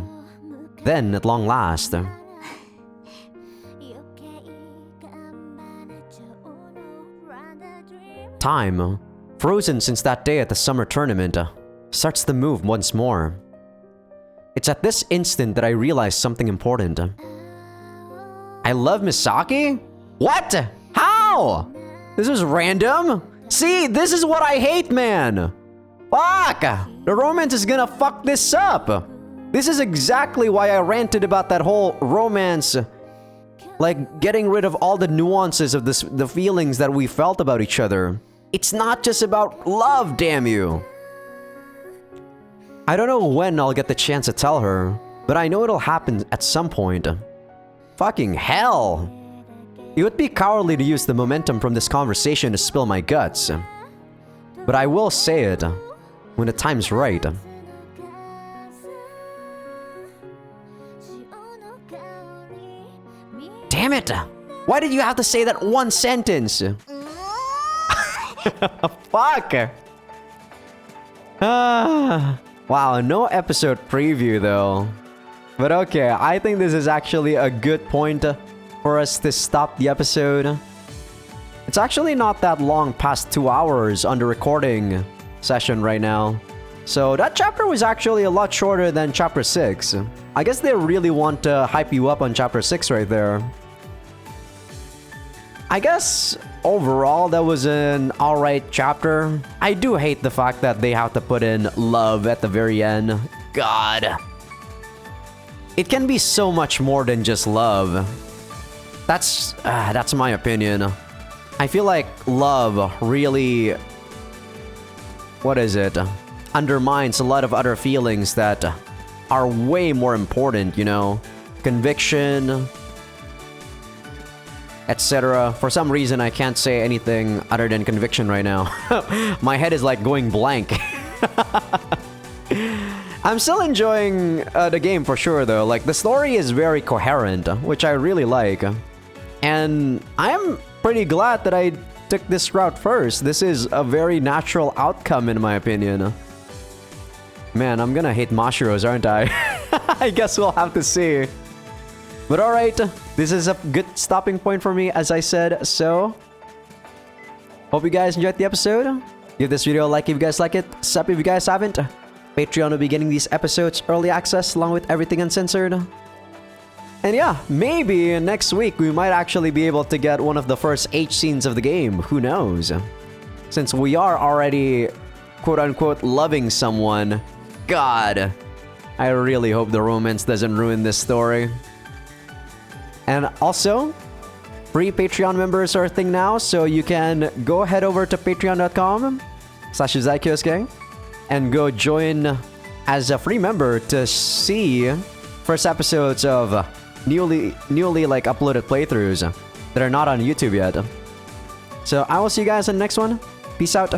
Then, at long last, time, frozen since that day at the summer tournament, starts to move once more. It's at this instant that I realize something important. I love Misaki? What? How? This is random? See, this is what I hate, man! Fuck! The romance is gonna fuck this up! This is exactly why I ranted about that whole romance. Like, getting rid of all the nuances of the feelings that we felt about each other. It's not just about love, damn you! I don't know when I'll get the chance to tell her, but I know it'll happen at some point. Fucking hell! It would be cowardly to use the momentum from this conversation to spill my guts. But I will say it when the time's right. Damn it! Why did you have to say that one sentence? Fuck! Wow, no episode preview though. But okay, I think this is actually a good point for us to stop the episode. It's actually not that long past 2 hours on the recording session right now. So that chapter was actually a lot shorter than chapter 6. I guess they really want to hype you up on chapter 6 right there. I guess overall that was an alright chapter. I do hate the fact that they have to put in love at the very end. God. It can be so much more than just love. That's my opinion. I feel like love really, what is it, undermines a lot of other feelings that are way more important, you know? Conviction, etc. For some reason, I can't say anything other than conviction right now. My head is like going blank. I'm still enjoying the game for sure though. Like, the story is very coherent, which I really like. And I'm pretty glad that I took this route first. This is a very natural outcome in my opinion. Man, I'm gonna hate Mashiros, aren't I? I guess we'll have to see. But alright, this is a good stopping point for me, as I said, so hope you guys enjoyed the episode. Give this video a like if you guys like it. Sub if you guys haven't. Patreon will be getting these episodes early access along with everything uncensored. And yeah, maybe next week we might actually be able to get one of the first H scenes of the game. Who knows? Since we are already quote-unquote loving someone. God, I really hope the romance doesn't ruin this story. And also, free Patreon members are a thing now, so you can go head over to patreon.com/Azaikyousuke and go join as a free member to see first episodes of newly like uploaded playthroughs that are not on YouTube yet. So I will see you guys in the next one. Peace out.